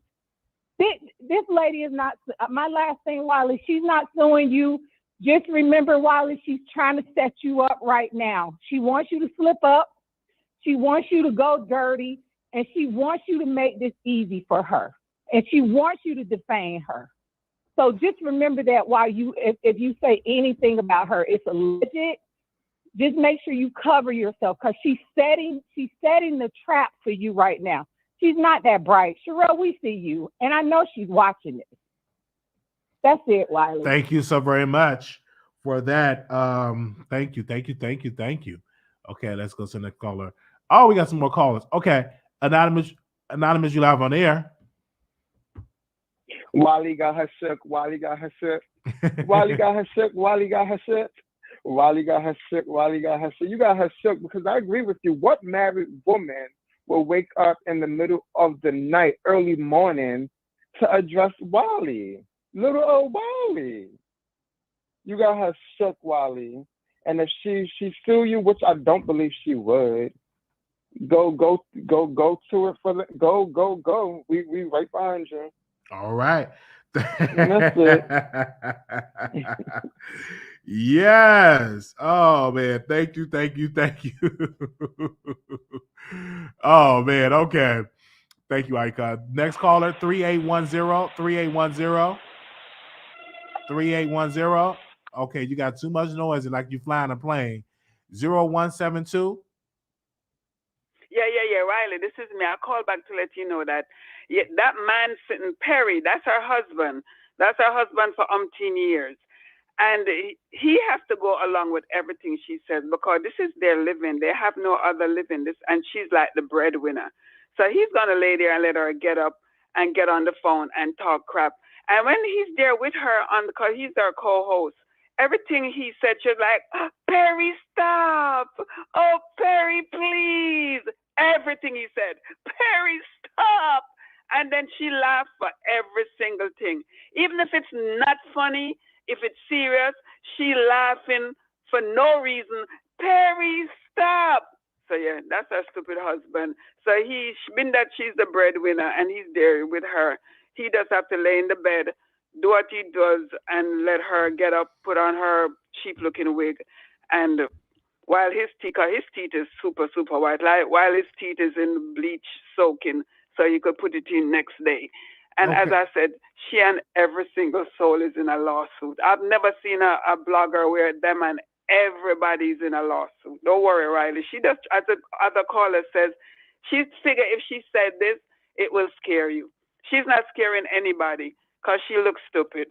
[SPEAKER 11] This lady is not, my last thing, Wiley, she's not suing you. Just remember, Wiley, she's trying to set you up right now. She wants you to slip up. She wants you to go dirty. And she wants you to make this easy for her. And she wants you to defame her. So just remember that while if you say anything about her, it's legit. Just make sure you cover yourself, because she's setting the trap for you right now. She's not that bright. Sharrell, we see you, and I know she's watching this. That's it, Wiley.
[SPEAKER 1] Thank you so very much for that. Thank you. Okay, let's go to the next caller. Oh, we got some more callers. Okay, Anonymous, you live on air.
[SPEAKER 12] Wiley got her shook. Wiley got her shook. Wiley got her shook. Wiley got her shook. Wiley got her shook. Wiley got her shook. You got her shook, because I agree with you. What married woman will wake up in the middle of the night, early morning, to address Wiley? Little old Wiley. You got her shook, Wiley. And if she sue you, which I don't believe she would, go to it for the go. We right behind you.
[SPEAKER 1] All right.
[SPEAKER 12] That's it.
[SPEAKER 1] Yes. Oh man. Thank you. Oh man. Okay. Thank you, Icon. Next caller, 3810. Okay, you got too much noise, like you flying a plane. 0172.
[SPEAKER 6] Yeah. Riley, this is me. I called back to let you know that that man sitting, Perry, that's her husband. That's her husband for umpteen years. And he has to go along with everything she says because this is their living. They have no other living. And she's like the breadwinner. So he's going to lay there and let her get up and get on the phone and talk crap. And when he's there with her because he's their co-host, everything he said, she was like, Perry, stop. Oh, Perry, please. Everything he said, Perry, stop. And then she laughed for every single thing. Even if it's not funny, if it's serious, she laughing for no reason. Perry, stop. So yeah, that's her stupid husband. So being that she's the breadwinner and he's there with her, he just have to lay in the bed, do what he does, and let her get up, put on her cheap-looking wig, and while his teeth is super, super white, like while his teeth is in bleach soaking, so you could put it in next day. And as I said, she and every single soul is in a lawsuit. I've never seen a blogger where them and everybody's in a lawsuit. Don't worry, Riley. She just, as the other caller says, she figure if she said this, it will scare you. She's not scaring anybody because she looks stupid.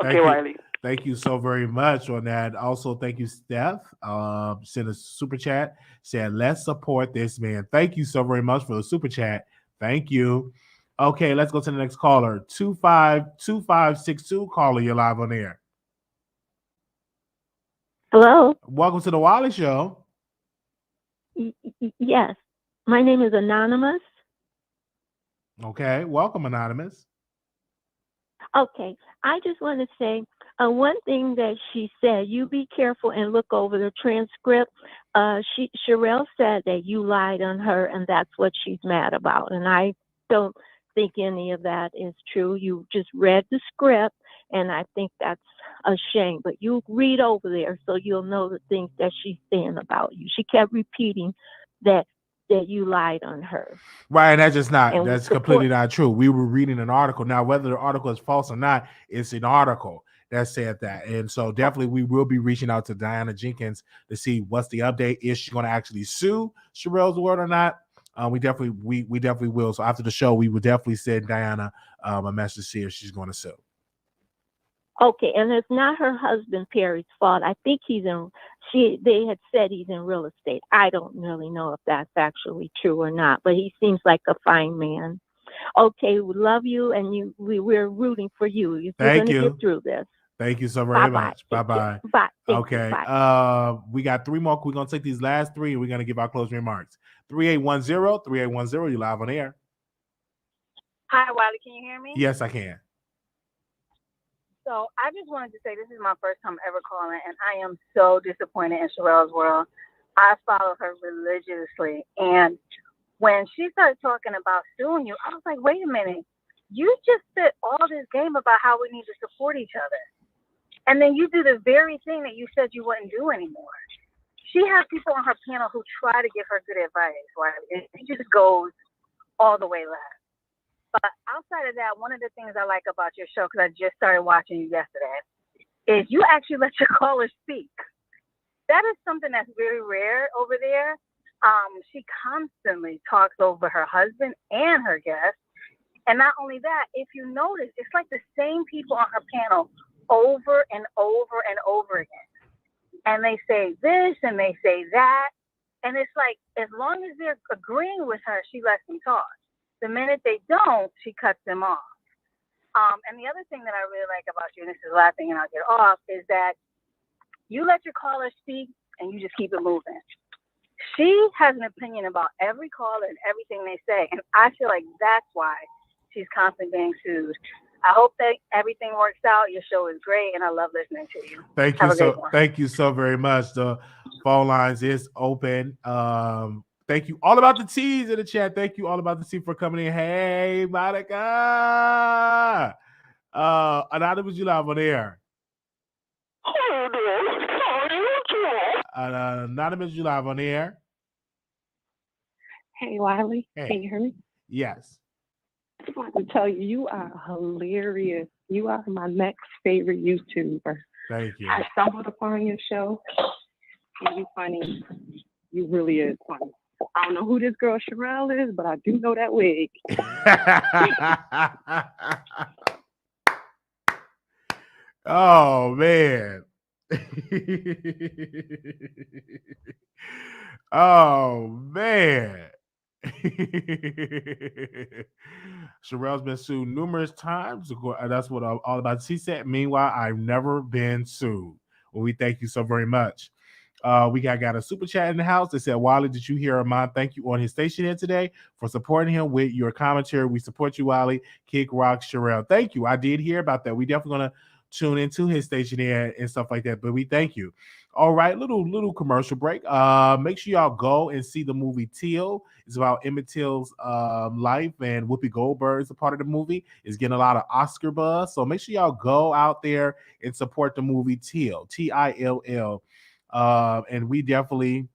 [SPEAKER 6] Okay, Wiley.
[SPEAKER 1] Thank you so very much on that. Also, thank you, Steph. Sent a super chat. Said, let's support this man. Thank you so very much for the super chat. Thank you. Okay, let's go to the next caller. 252562. Caller, you're live on air.
[SPEAKER 13] Hello.
[SPEAKER 1] Welcome to the Wiley Show.
[SPEAKER 13] Yes. My name is Anonymous.
[SPEAKER 1] Okay, welcome, Anonymous.
[SPEAKER 13] Okay, I just want to say one thing that she said, you be careful and look over the transcript. Sharrell said that you lied on her and that's what she's mad about. And I don't think any of that is true. You just read the script and I think that's a shame. But you read over there so you'll know the things that she's saying about you. She kept repeating that you lied on her.
[SPEAKER 1] Right, and that's completely not true. We were reading an article. Now, whether the article is false or not, it's an article that said that. And so definitely we will be reaching out to Diana Jenkins to see what's the update. Is she going to actually sue Sharrell's World or not? We definitely will. So after the show, we will definitely send Diana a message to see if she's going to sue.
[SPEAKER 13] Okay, and it's not her husband Perry's fault. I think they had said he's in real estate. I don't really know if that's actually true or not, but he seems like a fine man. Okay, we love you, and we're rooting for you. You're going to get through this.
[SPEAKER 1] Thank you so very much. Bye-bye.
[SPEAKER 13] Bye.
[SPEAKER 1] Okay,
[SPEAKER 13] Bye.
[SPEAKER 1] We got three more. We're going to take these last three, and we're going to give our closing remarks. 3810, you're live on air.
[SPEAKER 14] Hi, Wiley. Can you hear me?
[SPEAKER 1] Yes, I can.
[SPEAKER 14] So I just wanted to say this is my first time ever calling, and I am so disappointed in Sharrell's World. I follow her religiously, and when she started talking about suing you, I was like, wait a minute. You just said all this game about how we need to support each other. And then you do the very thing that you said you wouldn't do anymore. She has people on her panel who try to give her good advice, right? It just goes all the way left. But outside of that, one of the things I like about your show, because I just started watching you yesterday, is you actually let your callers speak. That is something that's very rare over there. She constantly talks over her husband and her guests. And not only that, if you notice, it's like the same people on her panel over and over and over again. And they say this and they say that. And it's like, as long as they're agreeing with her, she lets them talk. The minute they don't, she cuts them off. And the other thing that I really like about you, and this is the last thing and I'll get off, is that you let your callers speak and you just keep it moving. She has an opinion about every caller and everything they say. And I feel like that's why she's constantly being sued. I hope that everything works out. Your show is great, and I love listening to you.
[SPEAKER 1] Thank you so very much. The phone lines is open. Thank you all about the T's in the chat. Thank you all about the T for coming in. Hey, Monica. Anonymous, you live on air. Anonymous, you live on air.
[SPEAKER 15] Hey, Wiley.
[SPEAKER 1] Hey.
[SPEAKER 15] Can you hear me?
[SPEAKER 1] Yes.
[SPEAKER 15] I just wanted to tell you, you are hilarious. You are my next favorite YouTuber.
[SPEAKER 1] Thank you.
[SPEAKER 15] I stumbled upon your show. You're funny. You really is funny. I don't know who this girl Sharrell is, but I do know that wig.
[SPEAKER 1] Oh man. Oh man. Sharrell's been sued numerous times. That's what I'm all about. She said, meanwhile, I've never been sued. Well, we thank you so very much. We got a super chat in the house. They said, Wiley, did you hear Armand thank you on his station here today for supporting him with your commentary? We support you, Wiley. Kick rock, Sharrell. Thank you. I did hear about that. We definitely going to tune into his station here and stuff like that. But we thank you. All right, little commercial break. Make sure y'all go and see the movie Till. It's about Emmett Till's life, and Whoopi Goldberg is a part of the movie. It's getting a lot of Oscar buzz. So make sure y'all go out there and support the movie Till, T-I-L-L. And we definitely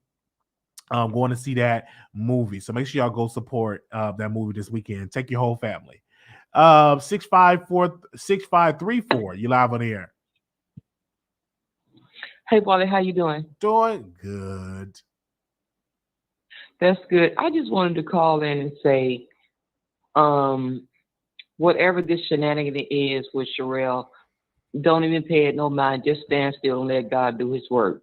[SPEAKER 1] going to see that movie. So make sure y'all go support that movie this weekend. Take your whole family. 6534. You live on the air.
[SPEAKER 16] Hey, Wally, how you doing?
[SPEAKER 1] Doing good.
[SPEAKER 16] That's good. I just wanted to call in and say, whatever this shenanigan is with Sharrell, don't even pay it no mind. Just stand still and let God do his work.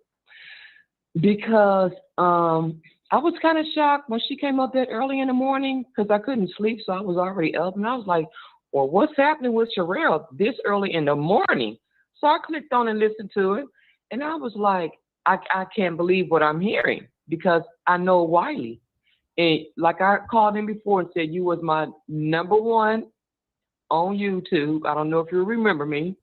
[SPEAKER 16] Because I was kind of shocked when she came up that early in the morning because I couldn't sleep, so I was already up. And I was like, well, what's happening with Sharrell this early in the morning? So I clicked on and listened to it. And I was like, I can't believe what I'm hearing because I know Wiley. And like I called him before and said, you was my number one on YouTube. I don't know if you remember me,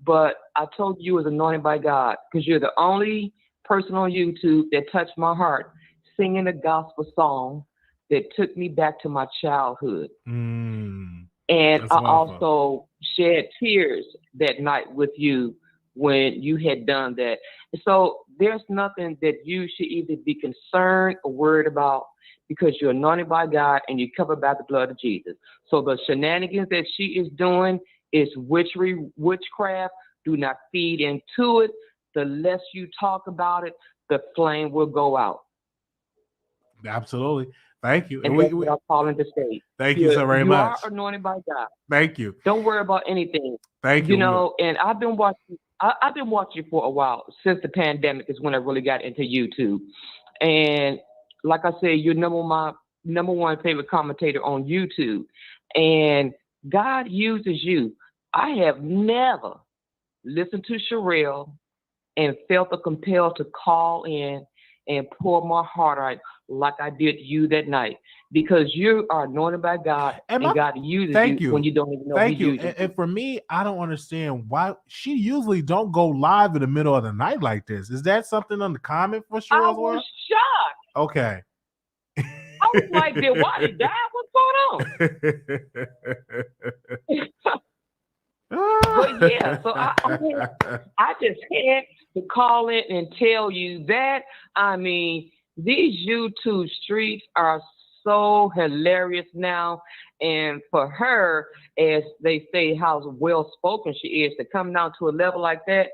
[SPEAKER 16] but I told you was anointed by God because you're the only person on YouTube that touched my heart singing a gospel song that took me back to my childhood. And I also shed tears that night with you when you had done that. So there's nothing that you should either be concerned or worried about because you're anointed by God and you're covered by the blood of Jesus. So the shenanigans that she is doing is witchcraft. Do not feed into it. The less you talk about it, the flame will go out.
[SPEAKER 1] Absolutely. Thank you.
[SPEAKER 16] And that's what I'm calling to say.
[SPEAKER 1] Thank you so very much.
[SPEAKER 16] You are anointed by God.
[SPEAKER 1] Thank you.
[SPEAKER 16] Don't worry about anything.
[SPEAKER 1] Thank you.
[SPEAKER 16] You know, and I've been watching you for a while. Since the pandemic is when I really got into YouTube. And like I said, you're my number one favorite commentator on YouTube. And God uses you. I have never listened to Sharrell and felt compelled to call in and pour my heart out like I did you that night because you are anointed by God and God uses you when you don't even know
[SPEAKER 1] Thank
[SPEAKER 16] he
[SPEAKER 1] you.
[SPEAKER 16] uses you.
[SPEAKER 1] And for me, I don't understand why she usually don't go live in the middle of the night like this. Is that something uncommon for Sharrell?
[SPEAKER 16] I was shocked.
[SPEAKER 1] Okay.
[SPEAKER 16] I was like, did Wiley die? What's going on? But yeah, so I just had to call in and tell you that. I mean, these YouTube streets are so hilarious now. And for her, as they say, how well spoken she is, to come down to a level like that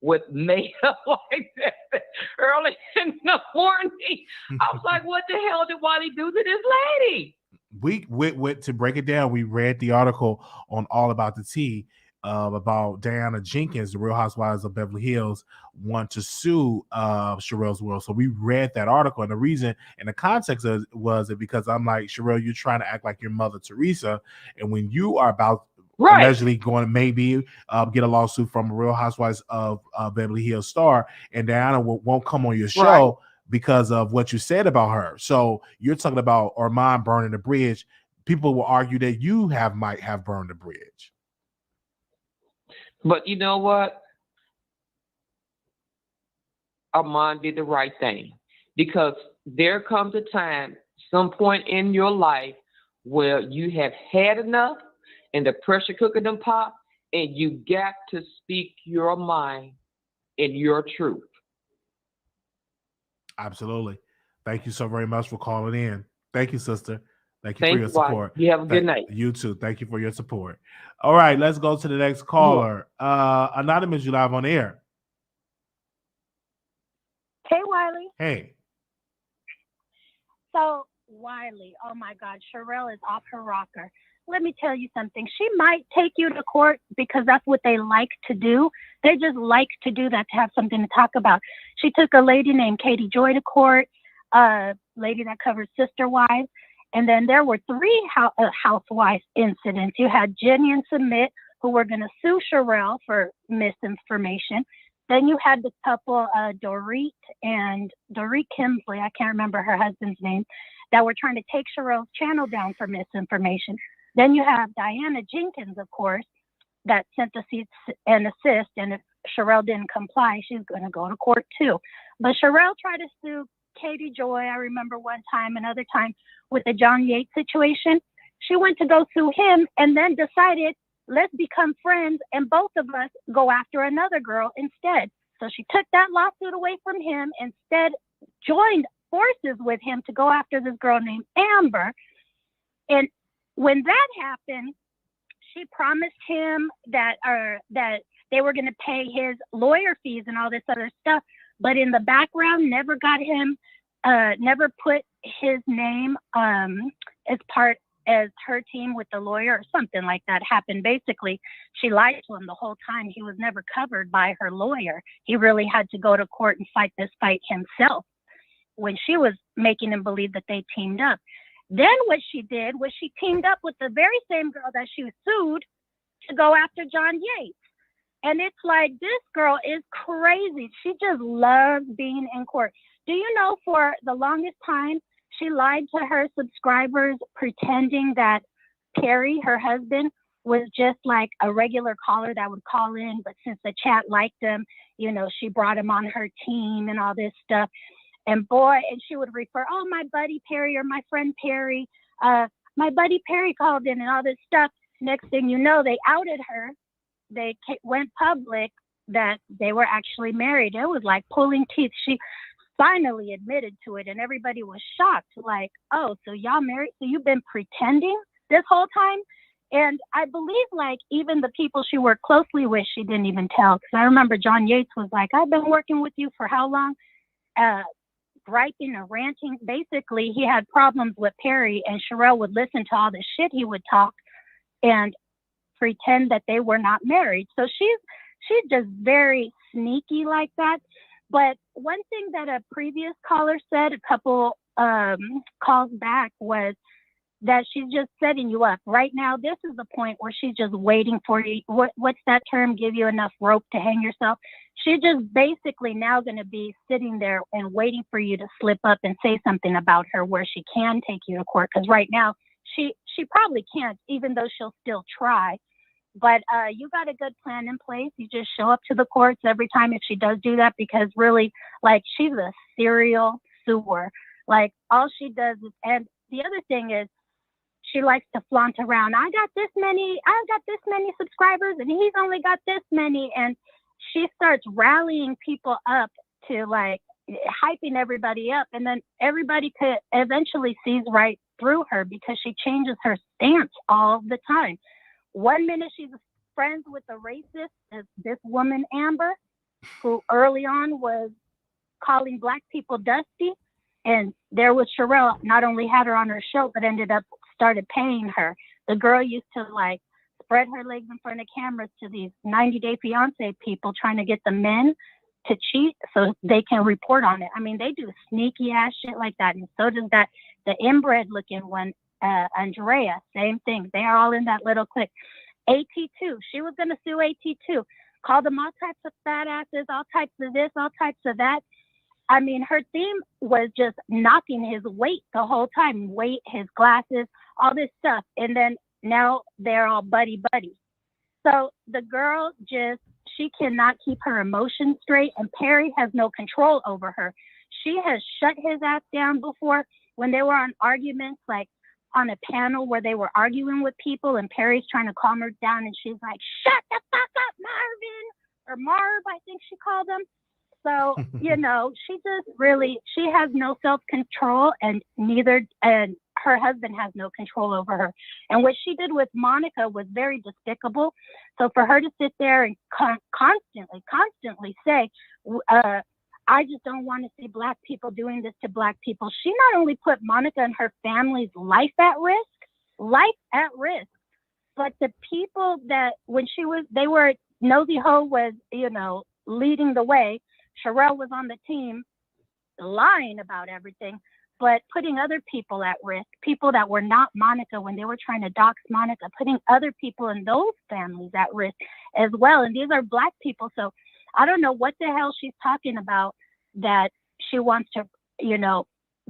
[SPEAKER 16] with makeup like that early in the morning, I was like, what the hell did Wiley do to this lady?
[SPEAKER 1] We went to break it down. We read the article on All About the Tea about Diana Jenkins, the Real Housewives of Beverly Hills, want to sue Sharrell's World. So we read that article, and the reason and the context was it because I'm like, Sharrell, you're trying to act like your mother Teresa, and when you are about allegedly going to maybe get a lawsuit from a Real Housewives of Beverly Hills star, and Diana won't come on your show because of what you said about her. So you're talking about Armand burning the bridge. People will argue that you might have burned the bridge.
[SPEAKER 16] But you know what? Armand did the right thing because there comes a time, some point in your life where you have had enough and the pressure cooker done pop and you got to speak your mind and your truth.
[SPEAKER 1] Absolutely. Thank you so very much for calling in. Thank you, sister. Thank you for your
[SPEAKER 16] Wally.
[SPEAKER 1] support.
[SPEAKER 16] You have a good night.
[SPEAKER 1] You too. Thank you for your support. All right, let's go to the next caller. Anonymous, you live on air.
[SPEAKER 5] Hey, Wiley.
[SPEAKER 1] Hey.
[SPEAKER 17] So, Wiley, oh my God, Sharrell is off her rocker. Let me tell you something. She might take you to court because that's what they like to do. They just like to do that to have something to talk about. She took a lady named Katie Joy to court, a lady that covers Sister Wives. And then there were 3 housewives incidents. You had Jenny and Submit, who were going to sue Sharrell for misinformation. Then you had the couple, Dorit Kimsley, I can't remember her husband's name, that were trying to take Sharrell's channel down for misinformation. Then you have Diana Jenkins, of course, that sent the cease and assist. And if Sharrell didn't comply, she's going to go to court too. But Sharrell tried to sue Katie Joy, I remember one time, another time with the John Yates situation. She went to go sue him and then decided, let's become friends and both of us go after another girl instead. So she took that lawsuit away from him, instead joined forces with him to go after this girl named Amber. And when that happened, she promised him that they were going to pay his lawyer fees and all this other stuff. But in the background, never got him, never put his name as her team with the lawyer, or something like that happened. Basically, she lied to him the whole time. He was never covered by her lawyer. He really had to go to court and fight this fight himself when she was making him believe that they teamed up. Then what she did was she teamed up with the very same girl that she sued to go after John Yates. And it's like, this girl is crazy. She just loves being in court. Do you know, for the longest time, she lied to her subscribers, pretending that Perry, her husband, was just like a regular caller that would call in. But since the chat liked him, you know, she brought him on her team and all this stuff. And boy, and she would refer, oh, my buddy Perry or my friend Perry, my buddy Perry called in and all this stuff. Next thing you know, they outed her. They went public that they were actually married. It was like pulling teeth. She finally admitted to it, and everybody was shocked. Like, oh, so y'all married? So you've been pretending this whole time? And I believe, like, even the people she worked closely with, she didn't even tell. Because I remember John Yates was like, I've been working with you for how long? Griping and ranting. Basically, he had problems with Perry, and Sharrell would listen to all the shit he would talk and pretend that they were not married. So she's just very sneaky like that. But one thing that a previous caller said a couple calls back was that she's just setting you up. Right now, this is the point where she's just waiting for you. What's that term? Give you enough rope to hang yourself. She's just basically now going to be sitting there and waiting for you to slip up and say something about her where she can take you to court. Because right now, she probably can't, even though she'll still try. But you got a good plan in place. You just show up to the courts every time if she does do that, because really, like, she's a serial suer. Like, all she does is, and the other thing is, she likes to flaunt around. I got this many subscribers, and he's only got this many. And she starts rallying people up to, like, hyping everybody up. And then everybody could eventually sees right through her because she changes her stance all the time. 1 minute she's friends with a racist, this woman Amber, who early on was calling Black people dusty. And there was Sharrell, not only had her on her show, but ended up started paying her. The girl used to, like, spread her legs in front of cameras to these 90 Day Fiance people, trying to get the men to cheat so they can report on it. I mean, they do sneaky ass shit like that. And so does that, the inbred looking one, Andrea, same thing. They are all in that little clique. AT2, she was going to sue AT2, call them all types of fat asses, all types of this, all types of that. I mean, her theme was just knocking his weight the whole time, weight, his glasses, all this stuff. And then now they're all buddy-buddy. So the girl just, she cannot keep her emotions straight, and Perry has no control over her. She has shut his ass down before when they were on arguments, like on a panel where they were arguing with people, and Perry's trying to calm her down, and she's like, shut the fuck up, Marvin, or Marv, I think she called him. So, you know, she just really, she has no self-control, and her husband has no control over her. And what she did with Monica was very despicable. So for her to sit there and constantly say, I just don't want to see Black people doing this to Black people. She not only put Monica and her family's life at risk, but the people that Nosy Ho was, leading the way. Sharrell was on the team lying about everything, but putting other people at risk, people that were not Monica when they were trying to dox Monica, putting other people in those families at risk as well. And these are Black people. So I don't know what the hell she's talking about, that she wants to,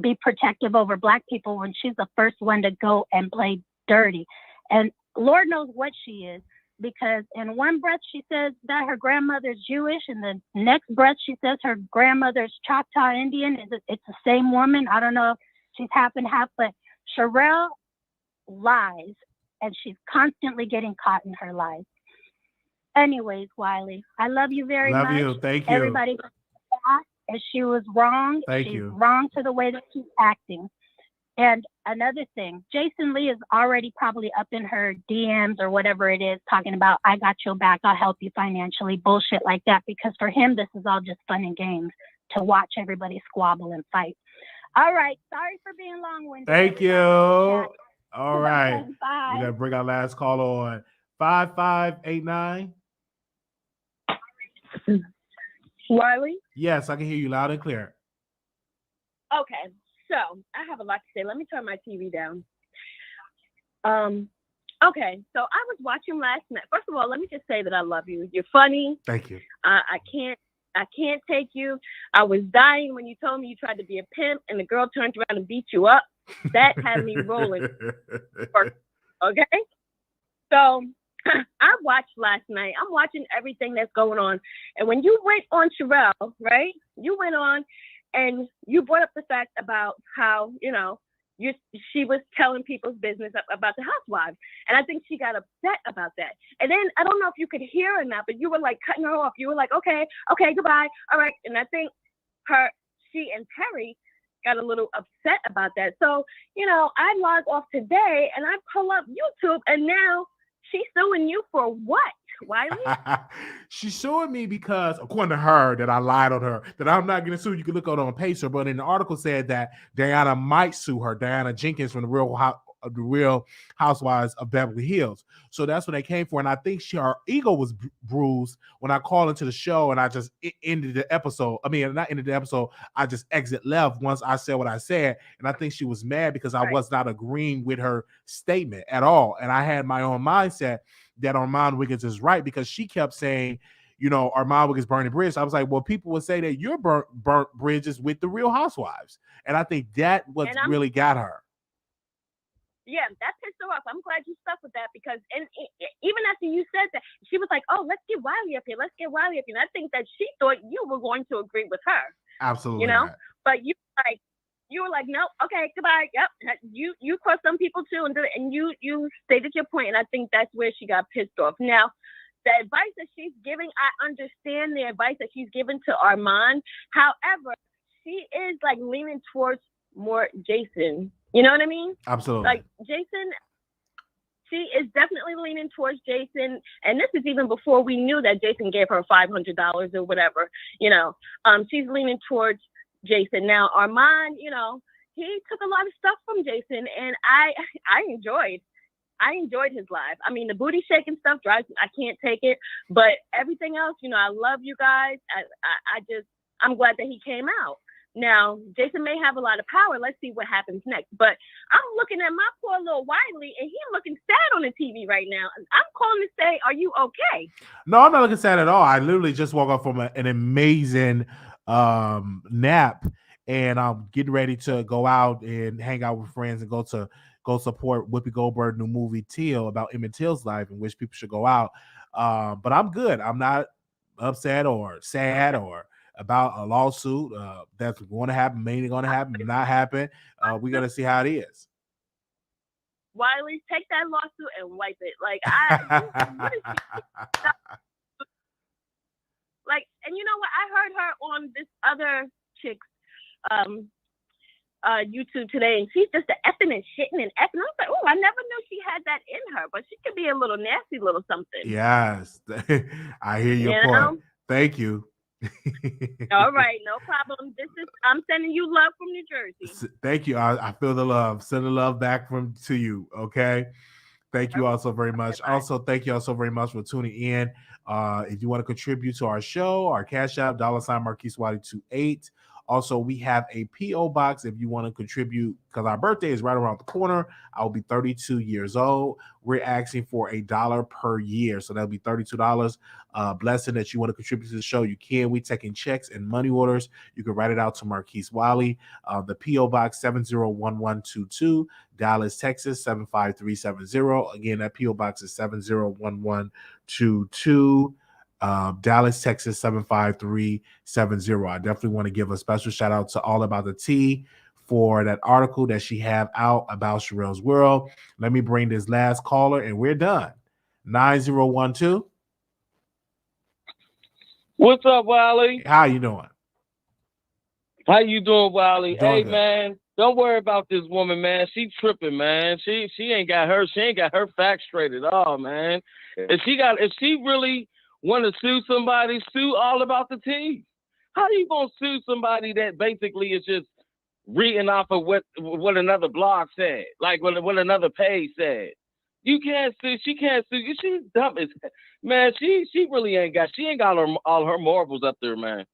[SPEAKER 17] be protective over Black people when she's the first one to go and play dirty. And Lord knows what she is, because in one breath she says that her grandmother's Jewish, and the next breath she says her grandmother's Choctaw Indian. It's the same woman. I don't know if she's half and half, but Sharrell lies, and she's constantly getting caught in her lies. Anyways, Wiley, I love you very much.
[SPEAKER 1] Love you. Thank you.
[SPEAKER 17] Everybody, and she was wrong.
[SPEAKER 1] Thank
[SPEAKER 17] she's
[SPEAKER 1] you.
[SPEAKER 17] wrong to the way that she's acting. And another thing, Jason Lee is already probably up in her DMs or whatever it is, talking about, I got your back, I'll help you financially, bullshit like that. Because for him, this is all just fun and games to watch everybody squabble and fight. All right. Sorry for being long-winded.
[SPEAKER 1] Thank you. All right.
[SPEAKER 17] Bye.
[SPEAKER 1] We're going to bring our last call on 5589.
[SPEAKER 18] Wiley?
[SPEAKER 1] Yes, I can hear you loud and clear.
[SPEAKER 18] Okay, so I have a lot to say. Let me turn my TV down. Okay, so I was watching last night. First of all, let me just say that I love you. You're funny.
[SPEAKER 1] Thank you.
[SPEAKER 18] I can't take you. I was dying when you told me you tried to be a pimp and the girl turned around and beat you up. That had me rolling. Okay? So I watched last night. I'm watching everything that's going on. And when you went on Sharrell, right? You went on and you brought up the fact about how, she was telling people's business about the housewives. And I think she got upset about that. And then I don't know if you could hear or not, but you were like cutting her off. You were like, okay, goodbye. All right. And I think she and Terry got a little upset about that. So, I log off today and I pull up YouTube, and now she's suing you for what, Wiley?
[SPEAKER 1] She's suing me because, according to her, that I lied on her, that I'm not going to sue. You can look on Pacer, but in the article said that Diana might sue her, Diana Jenkins from the Real Housewives of Beverly Hills. So that's what they came for. And I think her ego was bruised when I called into the show and I just ended the episode. I mean, not ended the episode. I just left once I said what I said. And I think she was mad because I was not agreeing with her statement at all. And I had my own mindset that Armand Wiggins is right, because she kept saying, Armand Wiggins burning bridges. I was like, well, people would say that you're burnt bridges with the Real Housewives. And I think that what really got her.
[SPEAKER 18] Yeah, that pissed her off. I'm glad you stuck with that, because even after you said that, she was like, oh, let's get Wiley up here. Let's get Wiley up here. And I think that she thought you were going to agree with her.
[SPEAKER 1] Absolutely.
[SPEAKER 18] But you were like, no, okay, goodbye. Yep. You crossed some people too, and you stated your point, and I think that's where she got pissed off. Now, the advice that she's giving, I understand the advice that she's given to Armand. However, she is like leaning towards more Jason. You know what I mean?
[SPEAKER 1] Absolutely.
[SPEAKER 18] Like Jason, she is definitely leaning towards Jason. And this is even before we knew that Jason gave her $500 or whatever, she's leaning towards Jason. Now, Armand, he took a lot of stuff from Jason, and I enjoyed his live. I mean, the booty shaking stuff drives me. I can't take it, but everything else, I love you guys. I'm glad that he came out. Now, Jason may have a lot of power. Let's see what happens next. But I'm looking at my poor little Wiley, and he's looking sad on the TV right now. I'm calling to say, are you okay?
[SPEAKER 1] No, I'm not looking sad at all. I literally just woke up from an amazing nap, and I'm getting ready to go out and hang out with friends and go support Whoopi Goldberg's new movie Till, about Emmett Till's life, in which people should go out. But I'm good. I'm not upset or sad or about a lawsuit that's going to happen, mainly going to happen, not happen. We're going to see how it is.
[SPEAKER 18] Wiley, take that lawsuit and wipe it. And you know what? I heard her on this other chick's YouTube today, and she's just effing and shitting and effing. I was like, oh, I never knew she had that in her, but she could be a little nasty little something.
[SPEAKER 1] Yes. I hear your point. Thank you.
[SPEAKER 18] All right, no problem. I'm sending you love from New Jersey.
[SPEAKER 1] Thank you. I feel the love. Send the love back to you. Okay. Thank you all so very much. Also, thank you all so very much for tuning in. If you want to contribute to our show, our Cash App, $ Marquise Wiley 28. Also, we have a P.O. box if you want to contribute, because our birthday is right around the corner. I'll be 32 years old. We're asking for $1 per year. So that'll be $32. Blessing that you want to contribute to the show, you can. We taking checks and money orders. You can write it out to Marquise Wiley. The P.O. Box 701122, Dallas, Texas 75370. Again, that P.O. Box is 701122. Dallas, Texas 75370. I definitely want to give a special shout out to All About the Tea for that article that she have out about Sharrell's World. Let me bring this last caller and we're done. 9012.
[SPEAKER 19] What's up, Wiley?
[SPEAKER 1] How you doing?
[SPEAKER 19] How you doing, Wiley?
[SPEAKER 1] Doing
[SPEAKER 19] Hey,
[SPEAKER 1] good.
[SPEAKER 19] man, don't worry about this woman, man. She tripping, man. She ain't got her facts straight at all, man. If she really want to sue somebody, sue All About the Tea. How you gonna sue somebody that basically is just reading off of what another blog said, like what another page said? You can't sue. She can't sue you. She's dumb as man. She really ain't got. She ain't got all her marbles up there, man.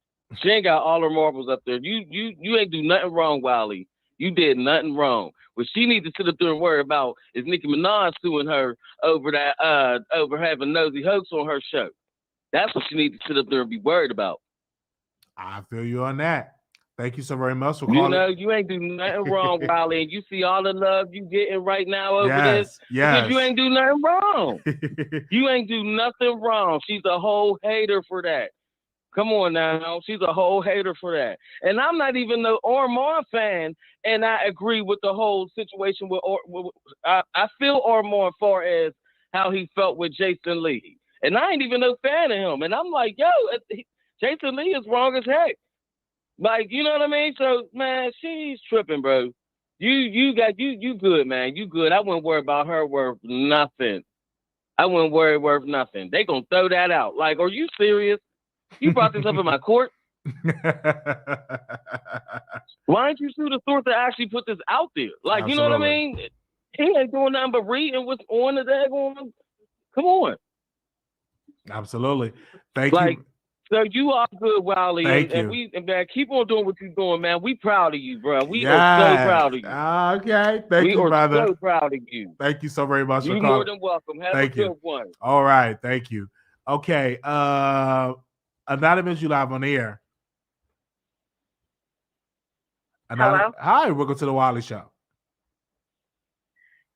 [SPEAKER 19] She ain't got all her marbles up there. You ain't do nothing wrong, Wiley. You did nothing wrong. What she needs to sit up there and worry about is Nicki Minaj suing her over that over having nosy hoax on her show. That's what she needs to sit up there and be worried about.
[SPEAKER 1] I feel you on that. Thank you so very much for calling.
[SPEAKER 19] You know, you ain't do nothing wrong, Wiley, and you see all the love you getting right now over this because you ain't do nothing wrong. You ain't do nothing wrong. She's a whole hater for that. Come on now. She's a whole hater for that. And I'm not even the Ormond fan, and I agree with the whole situation with I feel Ormond as far as how he felt with Jason Lee. And I ain't even no fan of him. And I'm like, yo, Jason Lee is wrong as heck. Like, you know what I mean? So, man, she's tripping, bro. You good, man. You good. I wouldn't worry about her worth nothing. I wouldn't worry worth nothing. They gonna throw that out. Like, are you serious? You brought this up in my court? Why didn't you sue the source that actually put this out there? Like, you know what I mean? He ain't doing nothing but reading what's on the daggone. Come on.
[SPEAKER 1] Absolutely. Thank you.
[SPEAKER 19] So you are good, Wiley.
[SPEAKER 1] Thank
[SPEAKER 19] and
[SPEAKER 1] you.
[SPEAKER 19] Man, keep on doing what you're doing, man. We proud of you, bro. We are so proud of you.
[SPEAKER 1] Okay. Thank you, brother.
[SPEAKER 19] We are so proud of you.
[SPEAKER 1] Thank you so very much for
[SPEAKER 19] You're
[SPEAKER 1] calling.
[SPEAKER 19] more than welcome. Have a good one.
[SPEAKER 1] All right. Thank you. Okay. Anonymous, you live on the air.
[SPEAKER 20] Hello?
[SPEAKER 1] Hi, welcome to the Wiley Show.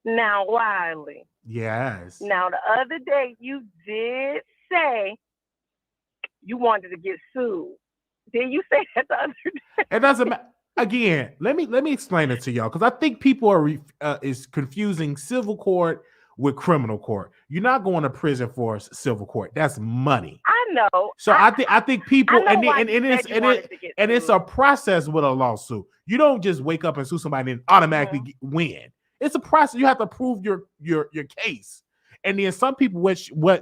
[SPEAKER 20] Now, Wiley.
[SPEAKER 1] Yes.
[SPEAKER 20] Now, the other day you did say you wanted to get sued. Did you say that the other day?
[SPEAKER 1] It doesn't matter. Again, let me explain it to y'all because I think people are is confusing civil court with criminal court. You're not going to prison for civil court. That's money.
[SPEAKER 20] I know.
[SPEAKER 1] So I think people and it's a process with a lawsuit. You don't just wake up and sue somebody and automatically win. It's a process. You have to prove your case. And then some people, what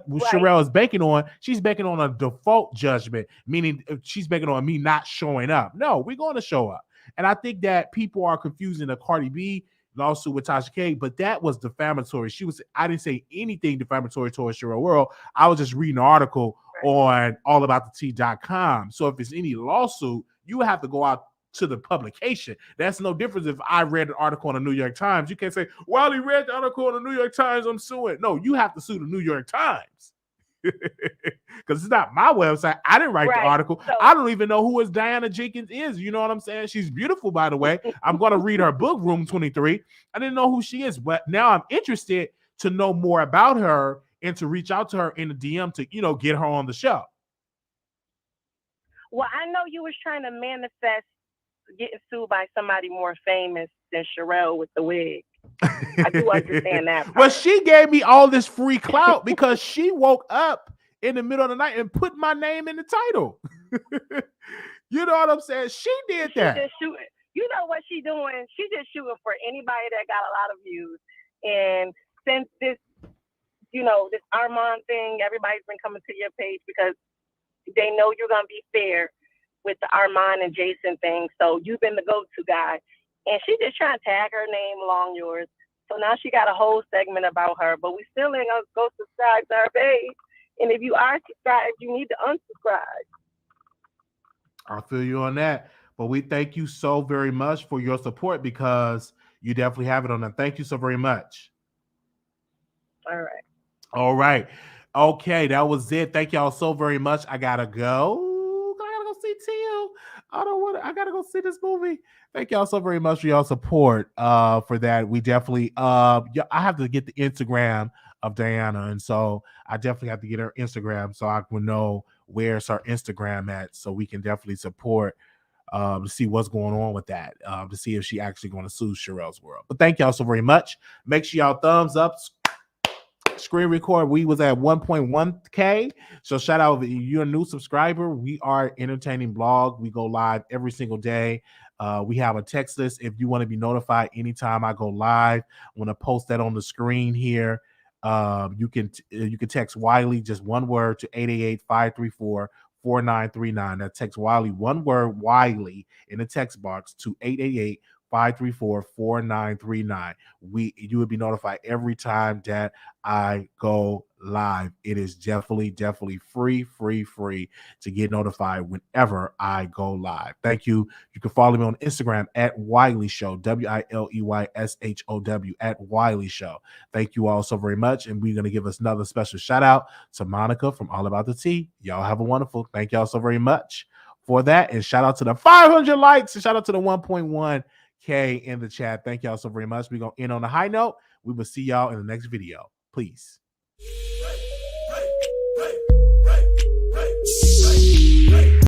[SPEAKER 1] Sharrell is banking on, she's banking on a default judgment, meaning she's banking on me not showing up. No, we're going to show up. And I think that people are confusing the Cardi B lawsuit with Tasha K, but that was defamatory. I didn't say anything defamatory towards Sharrell World. I was just reading an article on allaboutthetea.com. So if it's any lawsuit, you have to go out to the publication. That's no difference if I read an article on the New York Times. You can't say, well, he read the article on the New York Times, I'm suing. No, you have to sue the New York Times. Because it's not my website. I didn't write the article. So, I don't even know who Diana Jenkins is. You know what I'm saying? She's beautiful, by the way. I'm going to read her book, Room 23. I didn't know who she is, but now I'm interested to know more about her and to reach out to her in the DM to, get her on the show.
[SPEAKER 20] Well, I know you was trying to manifest getting sued by somebody more famous than Sharrell with the wig. I do understand that part.
[SPEAKER 1] Well, she gave me all this free clout because she woke up in the middle of the night and put my name in the title. You know what I'm saying? She did that.
[SPEAKER 20] Just shooting. You know what she's doing? She's just shooting for anybody that got a lot of views. And since this, this Armand thing, everybody's been coming to your page because they know you're gonna be fair with the Armand and Jason thing. So you've been the go-to guy, and she just trying to tag her name along yours. So now she got a whole segment about her, but we still ain't gonna go subscribe to her page. And if you are subscribed, you need to unsubscribe.
[SPEAKER 1] I feel you on that. But we thank you so very much for your support because you definitely have it on that. Thank you so very much.
[SPEAKER 20] All right.
[SPEAKER 1] All right. Okay, that was it. Thank y'all so very much. I gotta go. I gotta go see Tio. I gotta go see this movie. Thank y'all so very much for y'all support. For that. We definitely I have to get the Instagram of Diana, and so I definitely have to get her Instagram so I can know where's her Instagram at, so we can definitely support to see what's going on with that, to see if she actually going to sue Sharrell's World. But thank y'all so very much. Make sure y'all thumbs up, screen record. We was at 1.1K. So shout out if you're a new subscriber. We are entertaining blog. We go live every single day. We have a text list if you want to be notified anytime I go live. I want to post that on the screen here. You can text Wiley just one word to 888-534-4939. That text Wiley one word Wiley in the text box to 888-534-4939. You would be notified every time that I go live. It is definitely free to get notified whenever I go live. Thank you. You can follow me on Instagram at Wiley Show, WILEYSHOW at Wiley Show. Thank you all so very much. And we're going to give us another special shout out to Monica from All About the Tea. Y'all have a wonderful. Thank y'all so very much for that. And shout out to the 500 likes and shout out to the 1.1K in the chat. Thank y'all so very much. We're going to end on a high note. We will see y'all in the next video. Please.